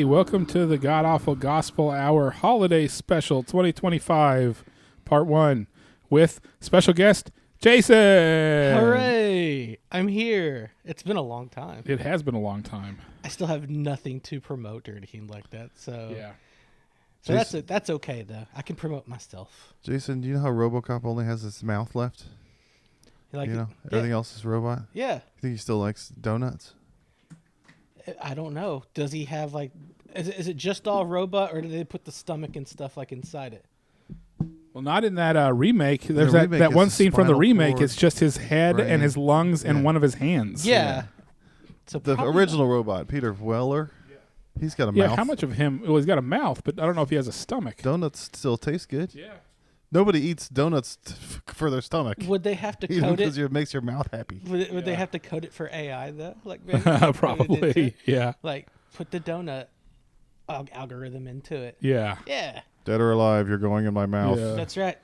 Hey, welcome to the Godawful Gospel Hour Holiday Special 2025, Part 1, with special guest, Jason! Hooray! I'm here. It's been a long time. It has been a long time. I still have nothing to promote or anything like that, so... Yeah. So that's okay, though. I can promote myself. Jason, do you know how RoboCop only has his mouth left? Everything else is robot? Yeah. You think he still likes donuts? I don't know. Does he have, like... Is it just all robot, or do they put the stomach and stuff, like, inside it? Well, not in that remake. There's remake that is one the scene from the spinal remake. cord, It's just his head brain. and his lungs and Yeah. one of his hands. Yeah. So The probably original robot, Peter Weller, he's got a Yeah, mouth. how much of him... Well, he's got a mouth, but I don't know if he has a stomach. Donuts still taste good. Yeah. Nobody eats donuts for their stomach. Would they have to Eat them code because it? it makes your mouth happy. Would they have to code it for AI, though? Like maybe code it into- Probably, yeah. Like, put the donut algorithm into it. Yeah. Yeah, Dead or alive, you're going in my mouth. Yeah. that's right.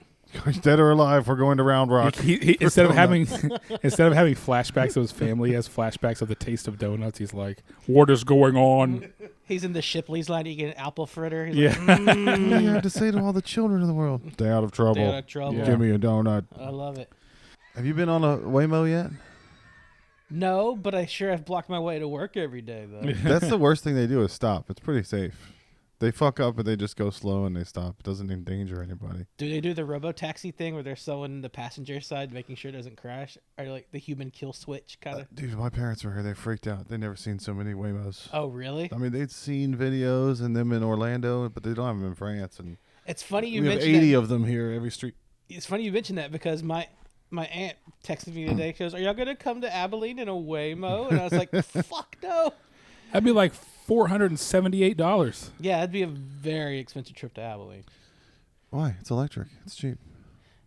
Dead or alive, we're going to Round Rock. He instead of donut. having flashbacks of his family, he has flashbacks of the taste of donuts. He's like, "What is going on?" He's in the Shipley's line. You get an apple fritter. He's Yeah. like, What do you have to say to all the children in the world? Stay out of trouble. Stay out of trouble. Yeah. Give me a donut. I love it. Have you been on a Waymo yet? No, but I sure have blocked my way to work every day, though. That's the worst thing they do is stop. It's pretty safe. They fuck up and they just go slow and they stop. It doesn't endanger anybody. Do they do the robo-taxi thing where they're sewing the passenger side, making sure it doesn't crash? Or like the human kill switch kind of? Dude, my parents were here. They freaked out. They never seen so many Waymos. Oh, really? I mean, they'd seen videos and them in Orlando, but they don't have them in France. And It's funny you we have mentioned 80 that. of them here every street. It's funny you mentioned that because my aunt texted me today. She goes, "Are y'all gonna come to Abilene in a Waymo?" And I was like, "Fuck no." That'd be like $478. Yeah, it'd be a very expensive trip to Abilene. Why? It's electric. It's cheap.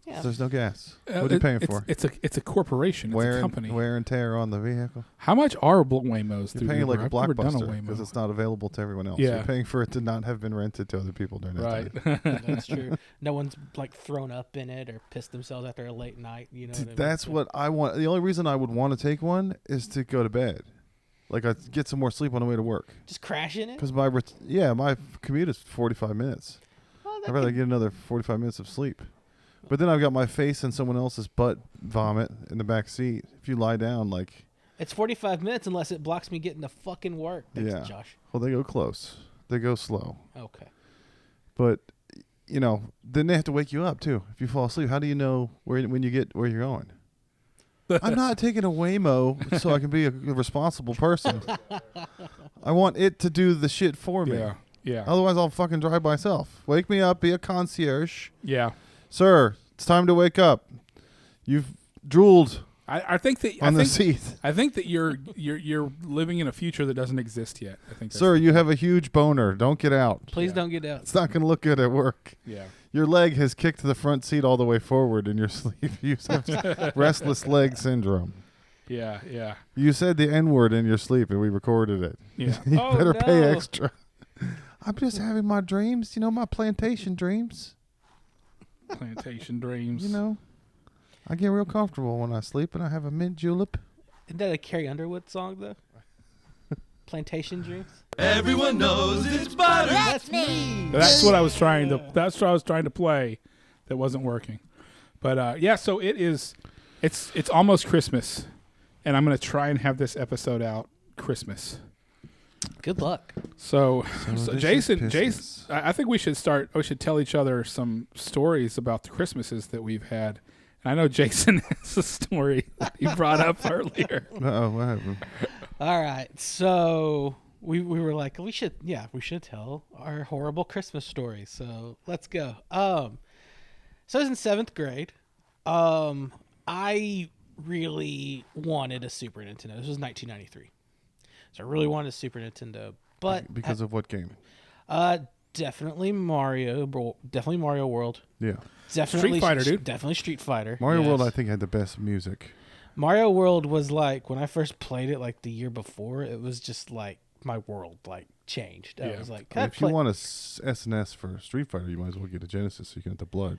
Yeah. There's no gas. What are you paying for? It's a corporation. It's a company. Wear and tear on the vehicle. How much are Waymos? You're through paying Uber? like a I've never done a Blockbuster Waymo. because it's not available to everyone else. Yeah. You're paying for it to not have been rented to other people during that Right. time. That's true. No one's like thrown up in it or pissed themselves after a late night. You know. What I mean? That's what I want. The only reason I would want to take one is to go to bed. Like I get some more sleep on the way to work. Just crash in it. Because my commute is 45 minutes. Well, that I'd rather could- get another 45 minutes of sleep. But then I've got my face in someone else's butt vomit in the back seat. If you lie down, like, It's 45 minutes unless it blocks me getting to fucking work. Thanks, Yeah. Josh. well, they go close. They go slow. Okay. But, then they have to wake you up, too. If you fall asleep, how do you know when you get where you're going? I'm not taking a Waymo so I can be a responsible person. I want it to do the shit for me. Yeah. Yeah. Otherwise, I'll fucking drive myself. Wake me up, be a concierge. Yeah. Sir, it's time to wake up. You've drooled I think that on the seat. I think that you're living in a future that doesn't exist yet. I think. Sir, you have a huge boner. Don't get out. Please Yeah. don't get out. It's not going to look good at work. Yeah. Your leg has kicked the front seat all the way forward in your sleep. You have restless leg syndrome. Yeah. Yeah. You said the N-word in your sleep, and we recorded it. Yeah. You Oh, better pay no. extra. I'm just having my dreams, my plantation dreams. Plantation dreams. I get real comfortable when I sleep, and I have a mint julep. Isn't that a Carrie Underwood song, though? Plantation Dreams? Everyone knows it's butter. That's me! That's what I was trying to. That's what I was trying to play. That wasn't working. But yeah, so it is. It's almost Christmas, and I'm gonna try and have this episode out Christmas. Good luck. So this is Jason, Christmas. I think we should start. We should tell each other some stories about the Christmases that we've had. And I know Jason has a story that he brought up earlier. Uh-oh, what happened? All right. So we were like, we should tell our horrible Christmas stories. So let's go. So I was in 7th grade. I really wanted a Super Nintendo. This was 1993. So I really wanted a Super Nintendo, but Because of what game? definitely Mario World. Yeah. Definitely Street Fighter, dude. Definitely Street Fighter. Mario yes. World, I think, had the best music. Mario World was like, when I first played it, like the year before, it was just like my world like changed. I Yeah. was like, If you want a SNES for Street Fighter, you might as well get a Genesis so you can get the blood.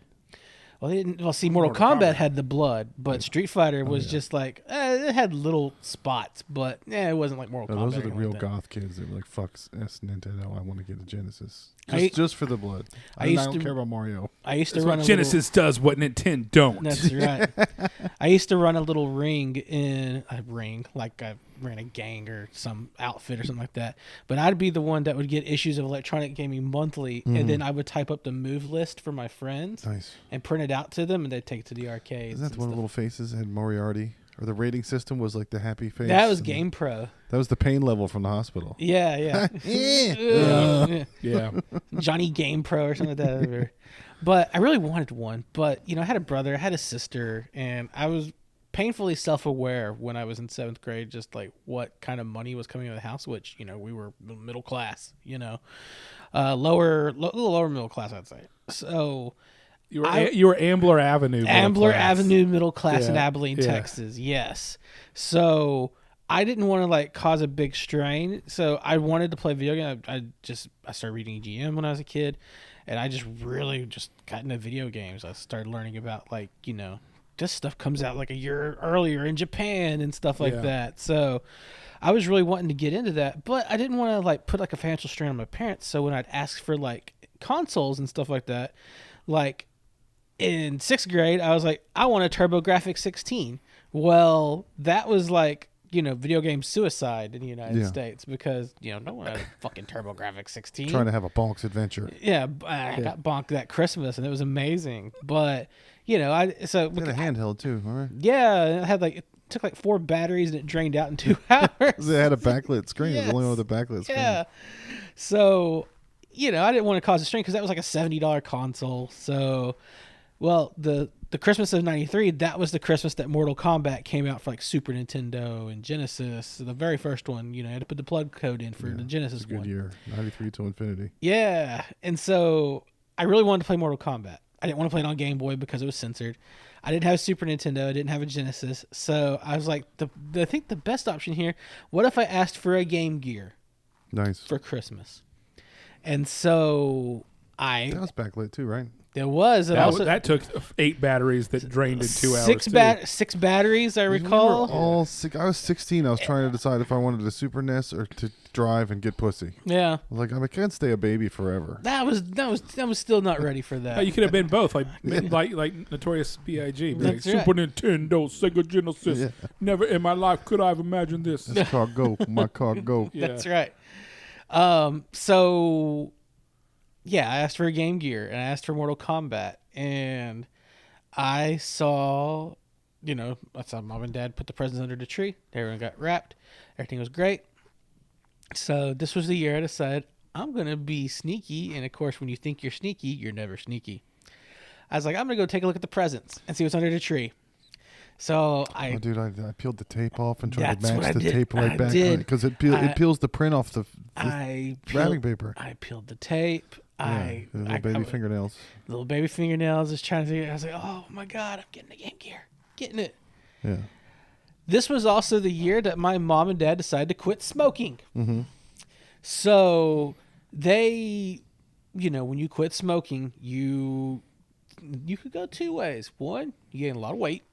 Well, they didn't. Well, see, Mortal Kombat had the blood, but Street Fighter was just like it had little spots, but it wasn't like Mortal Kombat. Those are or the anything real like that. goth kids that were like, "Fuck Nintendo, I want to get a Genesis I- just for the blood." I I used don't to- care about Mario. I used to That's run what a Genesis does what Nintendo don't. That's right. I used to run a little ring like I ran a gang or some outfit or something like that. But I'd be the one that would get issues of Electronic Gaming monthly, and then I would type up the move list for my friends Nice. and print it out to them, and they'd take it to the arcades. Isn't that and the one of the stuff. little faces had Moriarty? Or the rating system was like the happy face? That was and Game Pro. That was the pain level from the hospital. Yeah. Yeah. Yeah. Johnny Game Pro or something like that. But I really wanted one. But, I had a brother, I had a sister, and I was painfully self-aware when I was in 7th grade, just like what kind of money was coming out of the house, which, we were middle class, little lower middle class, I'd say. So You were Ambler Avenue. Ambler middle class. Avenue middle class in Yeah, Abilene, yeah. Texas. Yes. So I didn't want to cause a big strain. So I wanted to play video game. I started reading EGM when I was a kid, and I just really just got into video games. I started learning about this stuff comes out like a year earlier in Japan and stuff like Yeah. that. So I was really wanting to get into that, but I didn't want to put a financial strain on my parents. So when I'd ask for consoles and stuff like that, in 6th grade, I was like, I want a TurboGrafx 16. Well, that was video game suicide in the United States because, no one had a fucking TurboGrafx 16. Trying to have a bonk's adventure. Yeah, I got bonked that Christmas and it was amazing. But, They had a handheld too, all right? yeah, it had it took 4 batteries and it drained out in 2 hours. They had a backlit screen. It was the only Yes. one with a backlit screen. Yeah. So, I didn't want to cause a strain because that was a $70 console. So, well, the Christmas of '93, that was the Christmas that Mortal Kombat came out for Super Nintendo and Genesis. The very first one, you had to put the plug code in for the Genesis It's a good one. year. 93 to infinity. Yeah. And so I really wanted to play Mortal Kombat. I didn't want to play it on Game Boy because it was censored. I didn't have a Super Nintendo. I didn't have a Genesis. So I was like, I think the best option here, what if I asked for a Game Gear Nice. for Christmas? And so That was backlit too, right? there was. And also, That took 8 batteries that drained in 2 hours. six too. 6 batteries, I We recall. were all sick. I was 16. I was trying to decide if I wanted a Super NES or to drive and get pussy. Yeah. I was like, I can't stay a baby forever. That was still not ready for that. Oh, you could have been both, like Notorious B.I.G. Like, That's right. Super Nintendo, Sega Genesis. Yeah. Never in my life could I have imagined this. This car go. My car go. Yeah. That's right. So yeah, I asked for a Game Gear and I asked for Mortal Kombat, and I saw, I saw Mom and Dad put the presents under the tree. Everyone got wrapped. Everything was great. So this was the year I decided I'm gonna be sneaky, and of course, when you think you're sneaky, you're never sneaky. I was like, I'm gonna go take a look at the presents and see what's under the tree. So Oh, dude, I peeled the tape off and tried to That's what match I the did. tape right I back did. because it peels the print off the I wrapping peeled, paper. I peeled the tape. The little baby fingernails. Little baby fingernails. Just trying to figure. I was like, oh my god, I'm getting a Game Gear, getting it. Yeah. This was also the year that my mom and dad decided to quit smoking. Mm-hmm. So they, when you quit smoking, you could go 2 ways. One, you gain a lot of weight,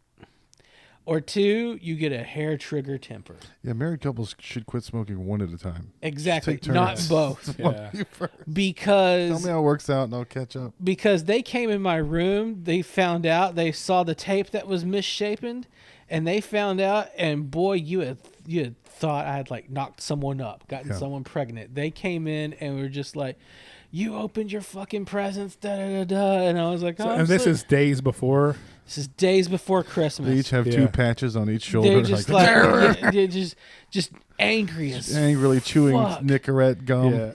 or 2, you get a hair trigger temper. Yeah, married couples should quit smoking one at a time. Exactly, Take turns. not both, Yeah. Tell because me how it works out and I'll catch up. because they came in my room, they found out, they saw the tape that was misshapen, and they found out, and boy, you had thought I had knocked someone up, gotten someone pregnant. They came in and were just like, you opened your fucking presents, da da da da, and I was like, oh, And this is days before. this is days before Christmas. They each have Yeah. 2 patches on each shoulder. They're just they're just angry as angrily chewing fuck. Nicorette gum. Yeah.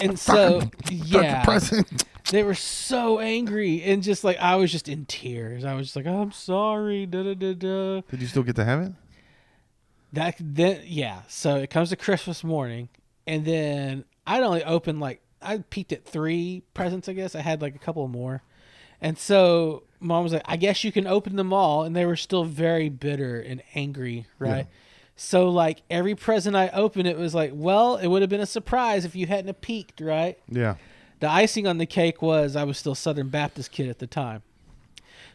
and so yeah. Present. They were so angry, and just I was just in tears. I was just like, oh, I'm sorry, da da da da. Did you still get to have it? Yeah. So it comes to Christmas morning, and then I'd only opened I peeked at 3 presents. I guess I had a couple more, and so Mom was like, I guess you can open them all, and they were still very bitter and angry, right? Yeah. So every present I opened, it was well, it would have been a surprise if you hadn't have peeked, right? Yeah. The icing on the cake was I was still Southern Baptist kid at the time.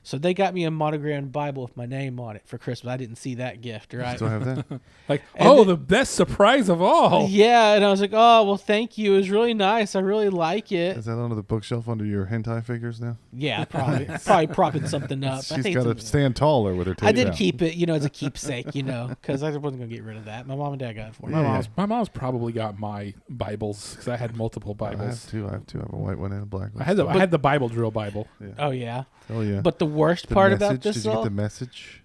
So they got me a monogrammed Bible with my name on it for Christmas. I didn't see that gift, right? Still have that? Like, And the best surprise of all. Yeah, and I was like, oh, well, thank you. It was really nice. I really like it. Is that under the bookshelf under your hentai figures now? Yeah, probably propping something up. She's got to stand taller with her tits I did out. keep it, as a keepsake, because I wasn't going to get rid of that. My mom and dad got it for me. My mom's probably got my Bibles because I had multiple Bibles. I have two. I have a white one and a black one. I had the Bible drill Bible. Yeah. Oh, yeah. Oh, yeah. But the worst The part message, about this did you all, get the message?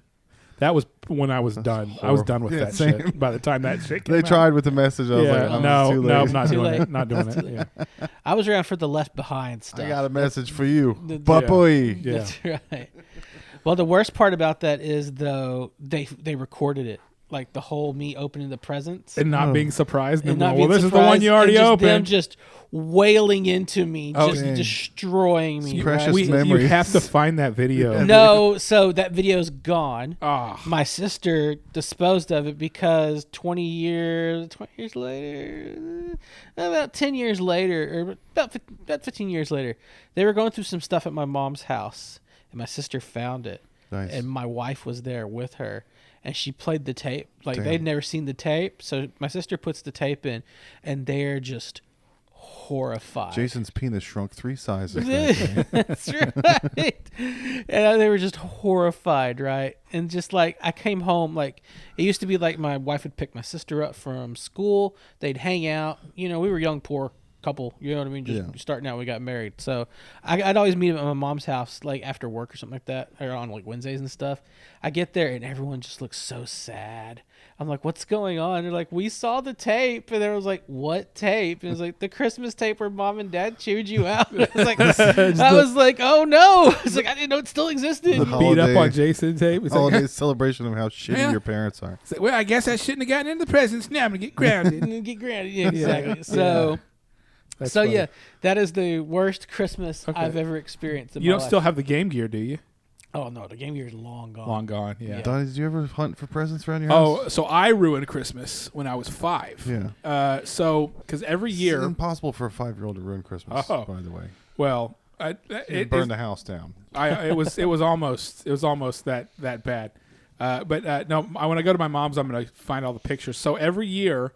That was when I was done. I was done with Yeah, that same. shit. By the time that shit came They out. tried with the message. I was like, oh, no, it's too late. I'm not Too doing late. it. Not doing it. Yeah. I was around for the Left Behind stuff. I got a message for you, The- Papoy. Yeah. That's right. Well, the worst part about that is, though, they recorded it. Like the whole me opening the presents. And not being surprised. And And not well, being this is the one surprised, you already and just them opened. just wailing into me, Oh, just dang. destroying me. Precious right? You memories. have to find that video. No, so that video's gone. Ah. My sister disposed of it because 20 years later, about 10 years later, or about 15 years later, they were going through some stuff at my mom's house, and my sister found it. Nice. And my wife was there with her, and she played the tape. Like, Damn. they'd never seen the tape, so my sister puts the tape in, and they're just horrified. Jason's penis shrunk 3 sizes. that day. That's right. And they were just horrified, right? And just like I came home, like it used to be like my wife would pick my sister up from school. They'd hang out. We were young, poor couple. You know what I mean? Just Yeah. starting out, we got married. So I'd always meet them at my mom's house, like after work or something like that, or on like Wednesdays and stuff. I get there and everyone just looks so sad. I'm like, what's going on? They're like, we saw the tape. And there was like, what tape? And it was like, the Christmas tape where mom and dad chewed you out. I was like, oh no. It's like, I didn't know it still existed. The Beat up holiday- on Jason tape. It's like, Holiday celebration of how shitty Yeah. your parents are. it's like, well, I guess I shouldn't have gotten into the presents. Now I'm going to get grounded. And get grounded. Yeah, exactly. So, That's so funny. yeah, that is the worst Christmas Okay. I've ever experienced in You my don't life. still have the Game Gear, do you? Oh no, the Game Gear is long gone. Long gone, yeah. Yeah. Donnie, did you ever hunt for presents around your house? Oh, so I ruined Christmas when I was 5. Yeah. Because every It's year, impossible for a 5-year-old to ruin Christmas, Oh. by the way. well, It burn the house down. it was almost that bad. But no, when I go to my mom's, I'm going to find all the pictures. So every year,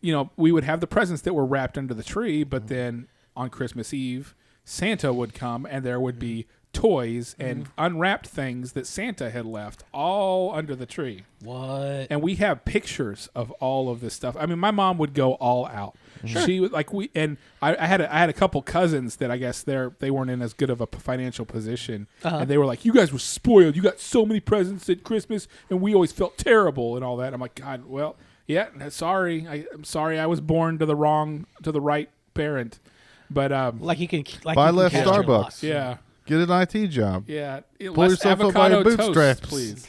we would have the presents that were wrapped under the tree, but then on Christmas Eve, Santa would come and there would be toys and unwrapped things that Santa had left all under the tree. What? And we have pictures of all of this stuff. I mean, my mom would go all out. She would I had a couple cousins that I guess they weren't in as good of a financial position, and they were like, "You guys were spoiled. You got so many presents at Christmas, and we always felt terrible and all that." I'm like, God, well, yeah, sorry. I'm sorry. I was born to the right parent, but Like you can Buy you can less catch your Starbucks. loss. yeah. Get an IT job. Yeah, Pull less yourself up by avocado your toast, bootstraps. please.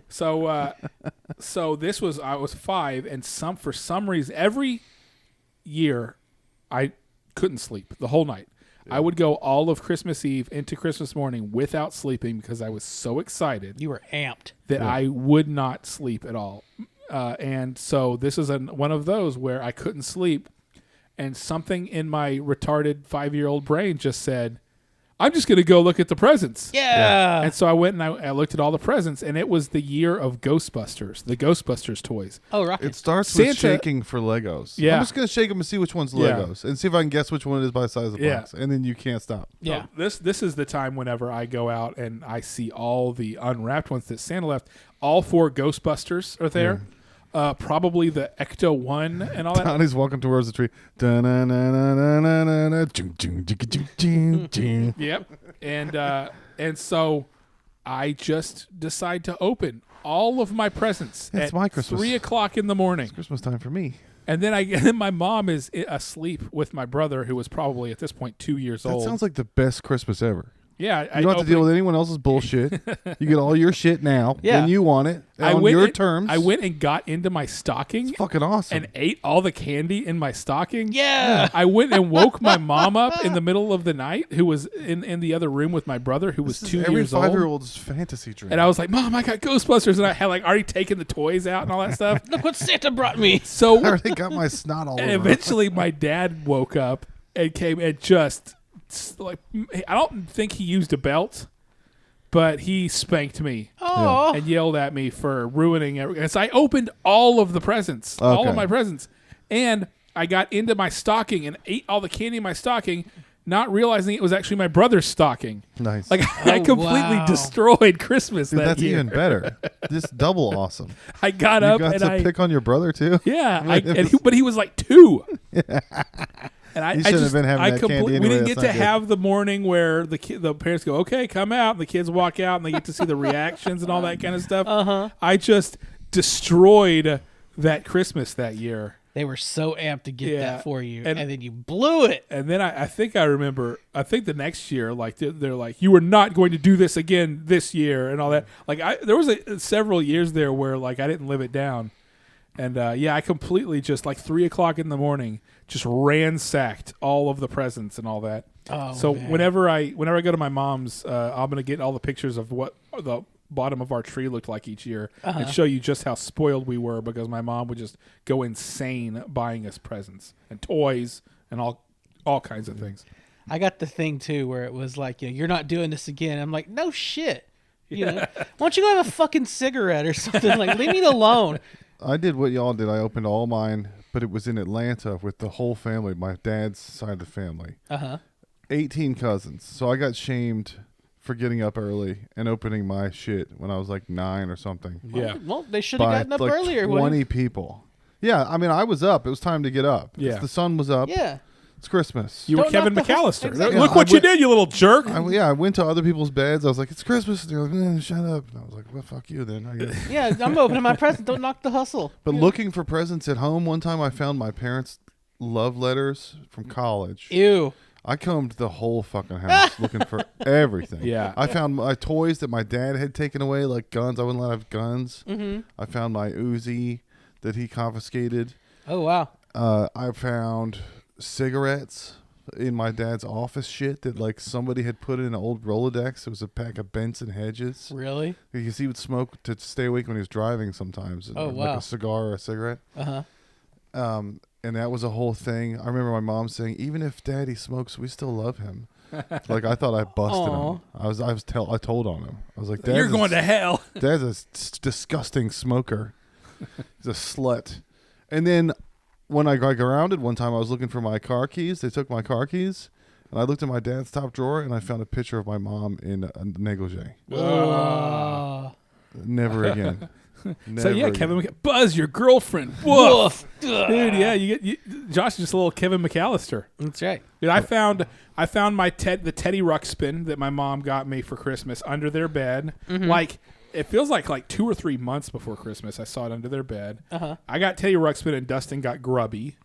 So, I was 5, and for some reason, every year, I couldn't sleep the whole night. I would go all of Christmas Eve into Christmas morning without sleeping because I was so excited You were amped. that I would not sleep at all. And so this is one of those where I couldn't sleep, and something in my retarded 5-year-old brain just said, I'm just going to go look at the presents. Yeah. And so I went and I looked at all the presents, and it was the year of Ghostbusters, the Ghostbusters toys. Oh, rocket. It starts Santa- with shaking for Legos. Yeah. I'm just going to shake them and see which one's Yeah. Legos and see if I can guess which one it is by the size of the Yeah. box. And then you can't stop. Yeah. So this is the time whenever I go out and I see all the unwrapped ones that Santa left. All 4 Ghostbusters are there. Probably the Ecto 1 and all that. Donnie's walking towards the tree. Da-na-na-na-na-na-na, chung, chung, chicka, chung, chung, chung. Yep. And so I just decide to open all of my presents It's at my Christmas. 3:00 in the morning. Christmas time for me. And then my mom is asleep with my brother, who was probably at this point 2 years That old. sounds like the best Christmas ever. Yeah, You don't have to deal with anyone else's bullshit. You get all your shit now Yeah. when you want it on your terms. I went and got into my stocking It's fucking awesome. and ate all the candy in my stocking. Yeah. I went and woke my mom up in the middle of the night, who was in the other room with my brother, who was This is 2 every years old. 5-year-old's fantasy dream. And I was like, Mom, I got Ghostbusters. And I had already taken the toys out and all that stuff. Look what Santa brought me. I So already got my snot all and over. eventually my dad woke up and came and just, like, I don't think he used a belt, but he spanked me Oh. and yelled at me for ruining everything. And so I opened all of the presents, all of my presents, and I got into my stocking and ate all the candy in my stocking, not realizing it was actually my brother's stocking. Nice. Like I completely destroyed Christmas Dude, that that's year. even better. Just double awesome. I got You up got and to pick on your brother too. Yeah, but he was like 2. And I You shouldn't have been having that candy anyway. We didn't That's get to not good. have the morning where the parents go, okay, come out, and the kids walk out, and they get to see the reactions and all that kind of stuff. I just destroyed that Christmas that year. They were so amped to get that for you, And then you blew it. And then I think the next year, like they're like, you were not going to do this again this year and all that. Like there was several years there where like I didn't live it down. And I completely just like 3:00 in the morning just ransacked all of the presents and all that. Oh, so man. whenever I go to my mom's, I'm gonna get all the pictures of what the bottom of our tree looked like each year and show you just how spoiled we were because my mom would just go insane buying us presents and toys and all kinds of things. I got the thing too where it was like, you're not doing this again. I'm like, no shit. You know, why don't you go have a fucking cigarette or something? Like, leave me alone. I did what y'all did. I opened all mine, but it was in Atlanta with the whole family, my dad's side of the family. 18 cousins. So I got shamed for getting up early and opening my shit when I was like 9 or something. Yeah. Well, they should have gotten up like earlier. 20 people. Yeah, I mean, I was up. It was time to get up. Yeah. The sun was up. Yeah. It's Christmas. You were Don't Kevin knock the whole- McAllister. Exactly. Look Yeah, what I you went- did, you little jerk. I went to other people's beds. I was like, it's Christmas. And they're like, shut up. And I was like, well, fuck you then, I guess. Yeah, I'm opening my present. Don't knock the hustle. But looking for presents at home, one time I found my parents' love letters from college. Ew. I combed the whole fucking house looking for everything. Yeah. I found my toys that my dad had taken away, like guns. I wouldn't let him have guns. Mm-hmm. I found my Uzi that he confiscated. Oh, wow. I found cigarettes in my dad's office shit that like somebody had put in an old Rolodex. It was a pack of Benson Hedges. Really? Because he would smoke to stay awake when he was driving sometimes. Oh, like wow. a cigar or a cigarette. Uh-huh. And that was a whole thing. I remember my mom saying, even if Daddy smokes, we still love him. Like I thought I busted him. I told on him. I was like, You're going to hell. Dad's a disgusting smoker. He's a slut. And then when I got grounded one time, I was looking for my car keys. They took my car keys. And I looked in my dad's top drawer, and I found a picture of my mom in a negligee. Never again. So yeah, Kevin Buzz, your girlfriend. Woof. Dude, yeah, Josh is just a little Kevin McAllister. That's right. Dude, I found my the Teddy Ruxpin that my mom got me for Christmas under their bed. Like it feels like 2 or 3 months before Christmas. I saw it under their bed. I got Teddy Ruxpin and Dustin got Grubby.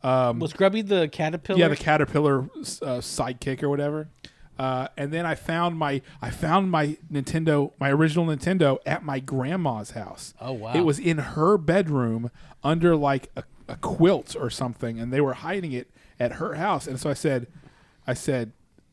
Was Grubby the caterpillar? Yeah, the caterpillar sidekick or whatever. And then I found my Nintendo, my original Nintendo, at my grandma's house. Oh, wow. It was in her bedroom under like a quilt or something, and they were hiding it at her house. And so I said,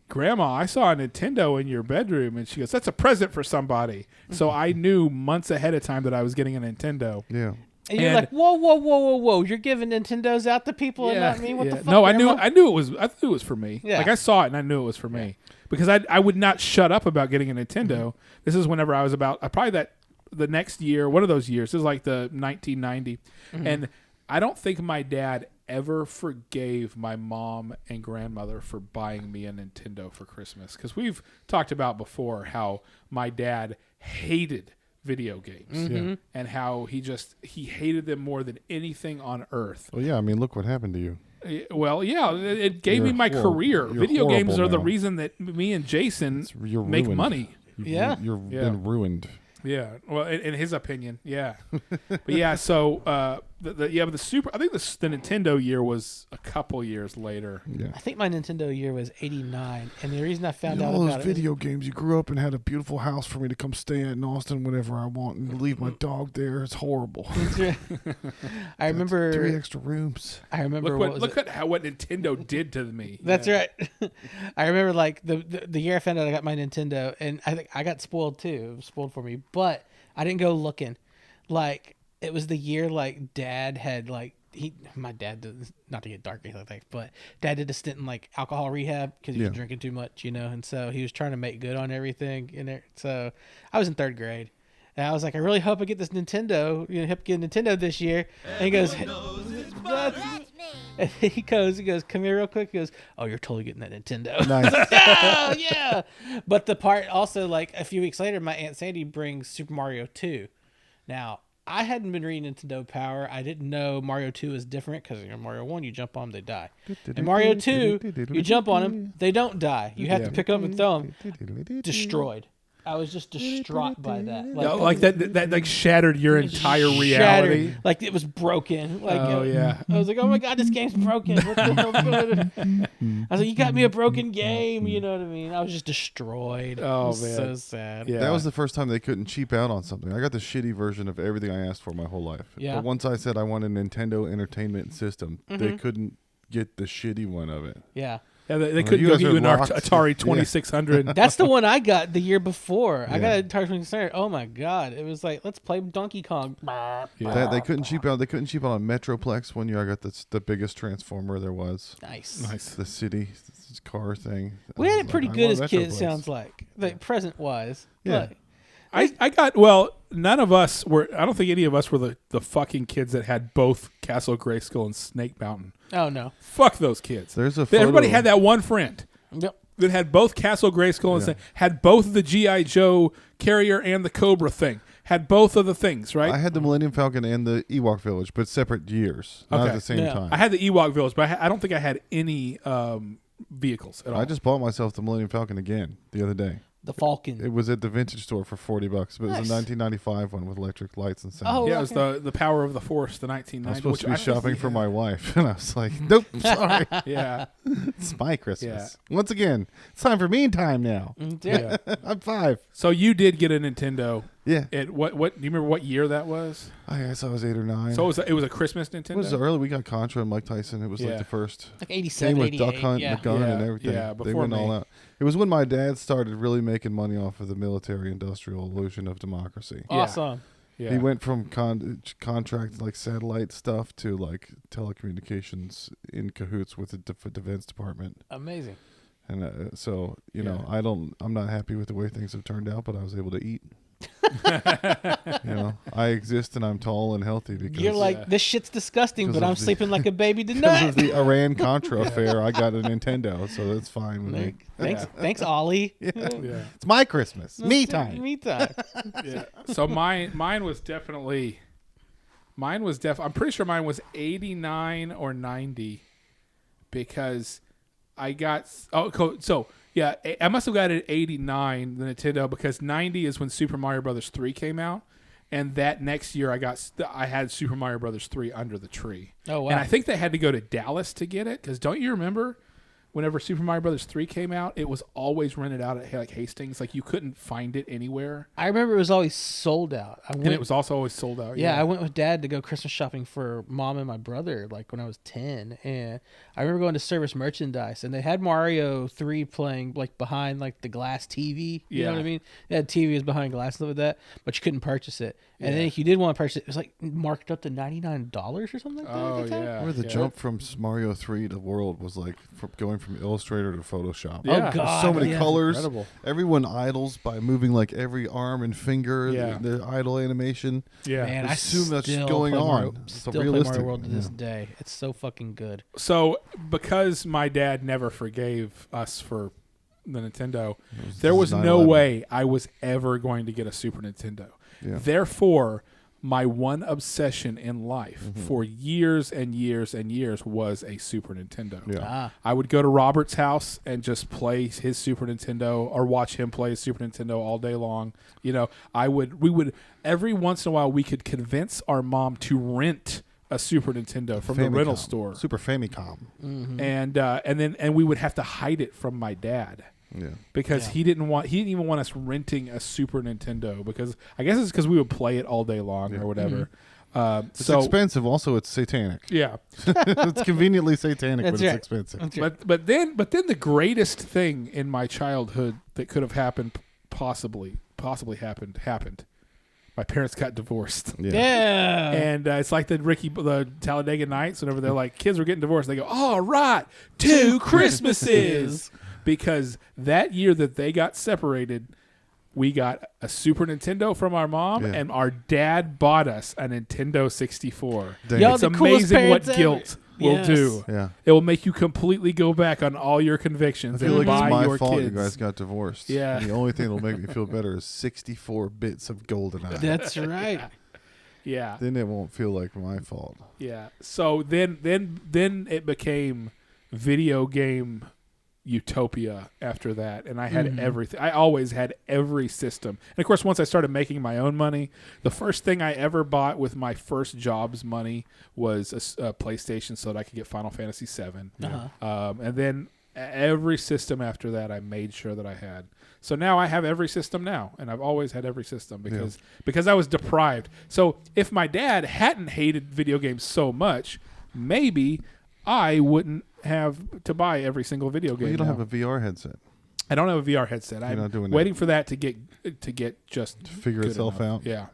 Grandma, I saw a Nintendo in your bedroom. And she goes, that's a present for somebody. So I knew months ahead of time that I was getting a Nintendo. Yeah. And you're like, whoa! You're giving Nintendos out to people and not me. What the fuck? No, Grandma? I knew it was for me. Yeah. Like I saw it and I knew it was for me because I would not shut up about getting a Nintendo. This is whenever I was about probably the next year, one of those years. This is like the 1990, and I don't think my dad ever forgave my mom and grandmother for buying me a Nintendo for Christmas because we've talked about before how my dad hated video games and how he hated them more than anything on earth. Well, yeah. I mean, look what happened to you. Well, yeah, it gave me my career. You're Video games horrible are the now. reason that me and Jason You're make ruined. money. You've been ruined. Yeah, well, in his opinion, yeah. But yeah, so the Super. I think the Nintendo year was a couple years later. Yeah. I think my Nintendo year was 89, and the reason I found out All those about video games. You grew up and had a beautiful house for me to come stay at in Austin whenever I want and leave my dog there. It's horrible. I remember 3 extra rooms. I remember Look at what Nintendo did to me. That's right. I remember like the year I found out I got my Nintendo, and I think I got spoiled too. It was spoiled for me, but I didn't go looking. Like it was the year like Dad had like my dad did, not to get dark or anything, but dad did a stint in like alcohol rehab because he was drinking too much, and so he was trying to make good on everything in there. So I was in 3rd grade. And I was like, I really hope I get this Nintendo, hope I get a Nintendo this year. And he goes, and he goes, come here real quick. He goes, oh, you're totally getting that Nintendo. Nice. Oh, yeah. But the part also, like a few weeks later, my Aunt Sandy brings Super Mario 2. Now, I hadn't been reading Nintendo Power. I didn't know Mario 2 is different because Mario 1, you jump on them, they die. And Mario 2, you jump on them, they don't die. You have to pick them up and throw them. Destroyed. I was just distraught by that. Like that like shattered your entire reality. Like it was broken. Like yeah. I was like, oh my god, this game's broken. What the hell's going on? I was like, you got me a broken game. You know what I mean? I was just destroyed. Oh, man, so sad. Yeah. That was the first time they couldn't cheap out on something. I got the shitty version of everything I asked for my whole life. Yeah. But once I said I want a Nintendo Entertainment System, they couldn't get the shitty one of it. Yeah. Yeah, they couldn't give you an Atari 2600. That's the one I got the year before. I got an Atari 2600. Oh my god! It was like, let's play Donkey Kong. Yeah. They couldn't cheap out. They couldn't cheap out on Metroplex. One year I got the biggest Transformer there was. Nice. The city car thing. We had it pretty good as kids. Sounds like present wise. Yeah. I got none of us were. I don't think any of us were the fucking kids that had both Castle Grayskull and Snake Mountain. Oh no! Fuck those kids. There's a photo. Everybody had that one friend. Yep. That had both Castle Grayskull and had both the G.I. Joe carrier and the Cobra thing. Had both of the things, right? I had the Millennium Falcon and the Ewok Village, but separate years, not at the same time. I had the Ewok Village, but I don't think I had any vehicles at all. I just bought myself the Millennium Falcon again the other day. The Falcon. It was at the vintage store for $40, but it was a 1995 one with electric lights and sound. Oh, yeah, it was the Power of the Force, the 1990. I was supposed to be shopping for my wife, and I was like, nope, sorry. Yeah. It's my Christmas. Yeah. Once again, it's time for me time now. Yeah. I'm 5. So you did get a Nintendo. Yeah. What do you remember what year that was? I guess I was 8 or 9. So it was a Christmas Nintendo? It was early. We got Contra and Mike Tyson. It was like the first. Like 87, game with 88. Duck Hunt and the gun and everything. Yeah, they went all out. It was when my dad started really making money off of the military-industrial illusion of democracy. Awesome. Yeah. He went from contract like satellite stuff to like telecommunications in cahoots with the Defense Department. Amazing. And so I'm not happy with the way things have turned out, but I was able to eat. I exist and I'm tall and healthy because you're like, this shit's disgusting, but I'm sleeping like a baby tonight. Because of the Iran-Contra affair, I got a Nintendo, so that's fine with me. Thanks, Ollie. Yeah. It's my Christmas. Me time. Me time. Yeah. So mine was definitely. I'm pretty sure mine was 89 or 90, because I got. Yeah, I must have got it at 89, the Nintendo, because 90 is when Super Mario Brothers 3 came out, and that next year I had Super Mario Brothers 3 under the tree. Oh, wow. And I think they had to go to Dallas to get it, because don't you remember whenever Super Mario Brothers 3 came out, it was always rented out at like Hastings. Like you couldn't find it anywhere. I remember it was always sold out. And it was also always sold out. Yeah, I went with Dad to go Christmas shopping for Mom and my brother, like when I was 10. And I remember going to Service Merchandise, and they had Mario 3 playing like behind like the glass TV. You know what I mean? They had TVs behind glass and stuff like that, but you couldn't purchase it. And then if you did want to purchase it, it was like marked up to $99 or something like that. Oh, at the time. yeah. Where the jump from Mario 3 to World was like going from Illustrator to Photoshop. Yeah. Oh, God. So many colors. Incredible. Everyone idles by moving like every arm and finger. Yeah. The idle animation. Yeah. Man, I I assume that's still going play on. Mario, It's still play realistic. Mario World to this day. It's so fucking good. So because my dad never forgave us for the Nintendo, there was no 9/11. way I was ever going to get a Super Nintendo. Yeah. Therefore, my one obsession in life for years and years and years was a Super Nintendo. Yeah. I would go to Robert's house and just play his Super Nintendo or watch him play his Super Nintendo all day long. We would every once in a while we could convince our mom to rent a Super Nintendo from the rental store. Super Famicom. And we would have to hide it from my dad. Yeah. Because he didn't even want us renting a Super Nintendo, because I guess it's because we would play it all day long or whatever. It's expensive. Also, it's satanic. Yeah. It's conventionally satanic, That's but right. it's expensive. That's right. But then the greatest thing in my childhood that could have happened, possibly happened. my parents got divorced. Yeah. And it's like the Talladega Nights, whenever they're like, kids were getting divorced, they go, all right, 2 Christmases. Because that year that they got separated, we got a Super Nintendo from our mom, and our dad bought us a Nintendo 64. Dang. It's amazing what guilt will do. Yeah. It will make you completely go back on all your convictions I feel and like buy it's my your fault kids. you guys got divorced. Yeah. And the only thing that'll make me feel better is 64 bits of GoldenEye. That's right. Yeah. Then it won't feel like my fault. Yeah. So then it became video game utopia after that, and I had everything. I always had every system. And of course, once I started making my own money, the first thing I ever bought with my first job's money was a PlayStation so that I could get Final Fantasy VII. And then every system after that, I made sure that I had. So now I have every system now, and I've always had every system because I was deprived. So if my dad hadn't hated video games so much, maybe I wouldn't have to buy every single video game. Well, you don't now. have a VR headset. I don't have a VR headset. I'm not doing waiting for that to get just to figure good itself enough. out. Yeah.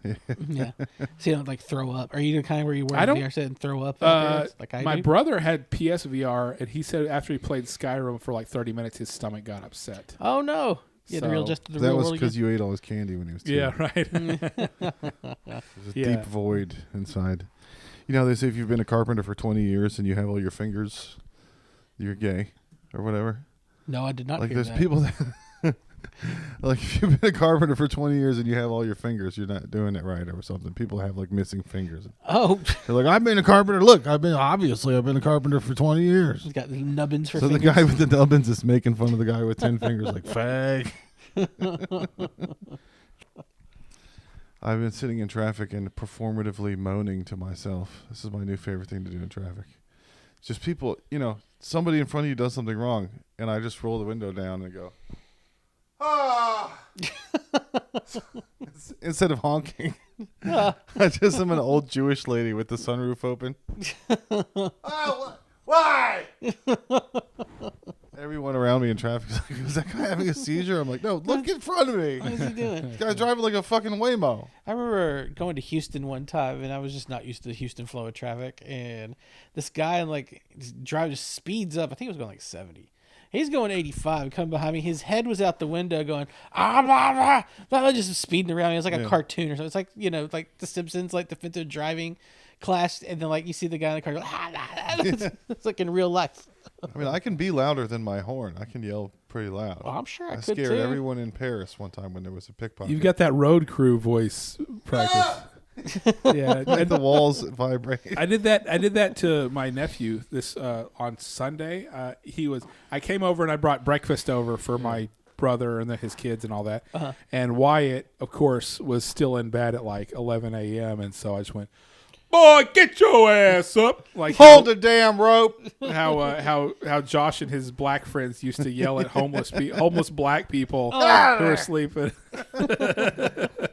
Yeah. So you don't like throw up. Are you the kind where you wear I a don't- VR set and throw up afterwards, like I My do? brother had PSVR, and he said after he played Skyrim for like 30 minutes, his stomach got upset. Oh no. Yeah, the real So- just the That real was world because again? you ate all his candy when he was 2. Yeah, right. There's a Yeah. deep void inside. You know how they say if you've been a carpenter for 20 years and you have all your fingers, you're gay or whatever? No, I did not Like hear there's that. people that... like if you've been a carpenter for 20 years and you have all your fingers, you're not doing it right or something. People have like missing fingers. Oh, They're like, I've been a carpenter. Look, I've been a carpenter for 20 years. he's got the nubbins for So fingers. the guy with the nubbins is making fun of the guy with 10 fingers, like fag. I've been sitting in traffic and performatively moaning to myself. This is my new favorite thing to do in traffic. It's just people, somebody in front of you does something wrong, and I just roll the window down and go, ah! Instead of honking. I just am an old Jewish lady with the sunroof open. Why? Everyone around me in traffic is like, is that guy having a seizure? I'm like, no, look in front of me. What is he doing? This guy's driving like a fucking Waymo. I remember going to Houston one time, and I was just not used to the Houston flow of traffic. And this guy, just speeds up. I think he was going like 70. He's going 85, coming behind me. His head was out the window going, blah, blah, just speeding around me. It was like a cartoon or something. It's like, like The Simpsons, like defensive driving class. And then, you see the guy in the car go, it's like in real life. I mean, I can be louder than my horn. I can yell pretty loud. Well, I'm sure I could, scared too. everyone in Paris one time when there was a pickpocket. You've got that road crew voice practice. Yeah, Like the walls vibrate. I did that to my nephew this on Sunday. I came over and I brought breakfast over for my brother and his kids and all that. And Wyatt, of course, was still in bed at like 11 a.m. And so I just went, "Boy, get your ass up!" Like Hold the damn rope. How Josh and his black friends used to yell at homeless black people who were sleeping.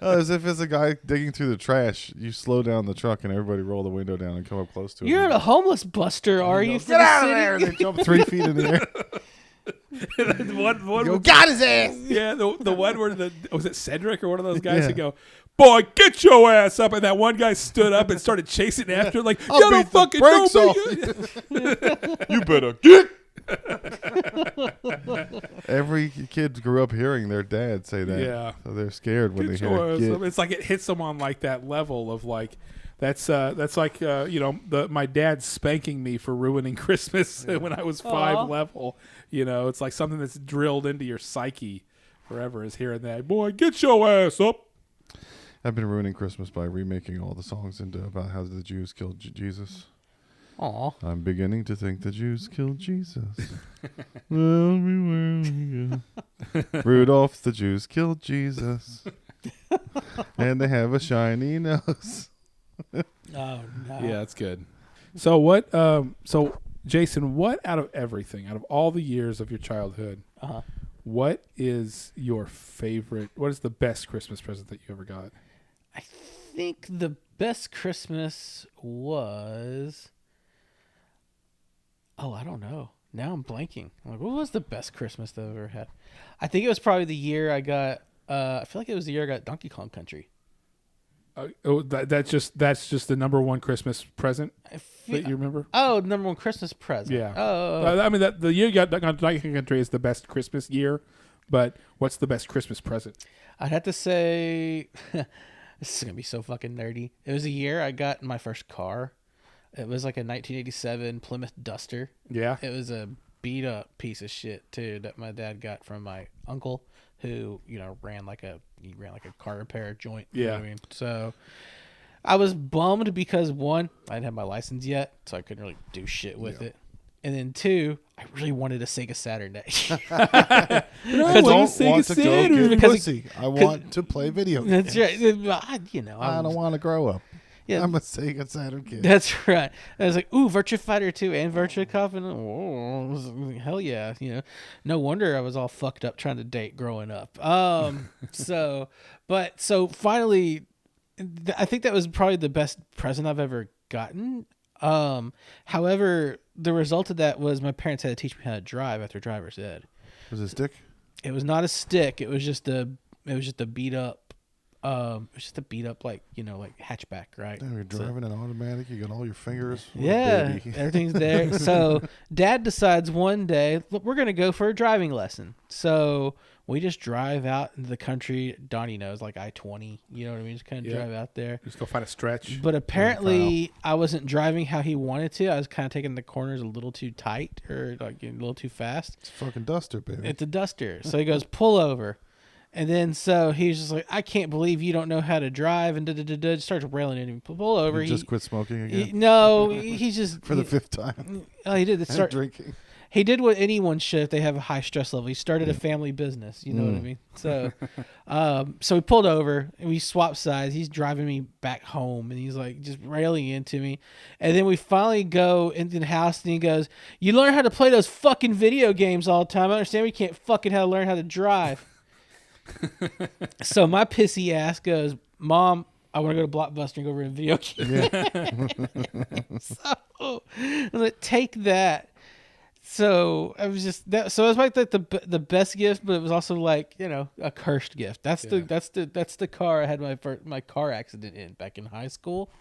As if it's a guy digging through the trash. You slow down the truck and everybody roll the window down and come up close to him. You're a homeless buster, are you? Get out of there! They jump 3 feet in the air. The one Got his ass. Yeah, the one where was it Cedric or one of those guys who go, "Boy, get your ass up!" And that one guy stood up and started chasing after him, like, I'll "You don't beat the fucking brakes know me." You better get. Every kid grew up hearing their dad say that. Yeah. So they're scared when Get they your hear ass get. up. It's like it hits them on like that level of like. That's like my dad spanking me for ruining Christmas when I was 5 level. It's like something that's drilled into your psyche forever is hearing that. "Boy, get your ass up." I've been ruining Christmas by remaking all the songs into about how the Jews killed Jesus. Aw. I'm beginning to think the Jews killed Jesus. Everywhere we go. Rudolph, the Jews killed Jesus. And they have a shiny nose. Oh, no. Yeah, that's good. So what? So Jason, what out of all the years of your childhood, what is your favorite? What is the best Christmas present that you ever got? I think the best Christmas was... Oh, I don't know. Now I'm blanking. Like, what was the best Christmas that I've ever had? I think it was probably the year I got... I feel like it was the year I got Donkey Kong Country. That's just the number one Christmas present that you remember. Oh, number one Christmas present. Yeah. Oh. I mean that the year you got Donkey Kong Country is the best Christmas year, but what's the best Christmas present? I'd have to say, this is gonna be so fucking nerdy. It was a year I got my first car. It was like a 1987 Plymouth Duster. Yeah. It was a beat up piece of shit too that my dad got from my uncle, who ran like a car repair joint. You know what I mean? So I was bummed because one, I didn't have my license yet, so I couldn't really do shit with it. And then two, I really wanted a Sega Saturn that year. I don't want to go get pussy. I want to play video games. That's right. I don't want to grow up. Yeah. I'm a Sega Saturn kid. That's right. I was like, ooh, Virtua Fighter 2 and Virtua Cop, and oh, hell yeah. No wonder I was all fucked up trying to date growing up. So finally, I think that was probably the best present I've ever gotten. However, the result of that was my parents had to teach me how to drive after driver's ed. Was it a stick? It was not a stick. It was just a beat up. Like hatchback, right? Yeah, you're driving an automatic. You got all your fingers. Yeah, everything's there. So Dad decides one day, look, we're gonna go for a driving lesson. So we just drive out into the country. Donnie knows, like I-20. You know what I mean? Just kind of drive out there. Just go find a stretch. But apparently, I wasn't driving how he wanted to. I was kind of taking the corners a little too tight or like a little too fast. It's a fucking Duster, baby. It's a Duster. So he goes, pull over. And then so he's just like, I can't believe you don't know how to drive, and starts railing at him. Pull over. You just quit smoking again? No, he's just for the fifth time. Oh, he did start drinking. He did what anyone should if they have a high stress level. He started a family business. You know what I mean? So, so we pulled over and we swapped sides. He's driving me back home, and he's like just railing into me. And then we finally go into the house, and he goes, "You learn how to play those fucking video games all the time. I understand we can't fucking learn how to drive." So my pissy ass goes, "Mom, I want to go to Blockbuster and go over a video game." Yeah. So I'm like, take that. So I was just that. So it was like the best gift, but it was also like a cursed gift. That's the car I had my car accident in back in high school.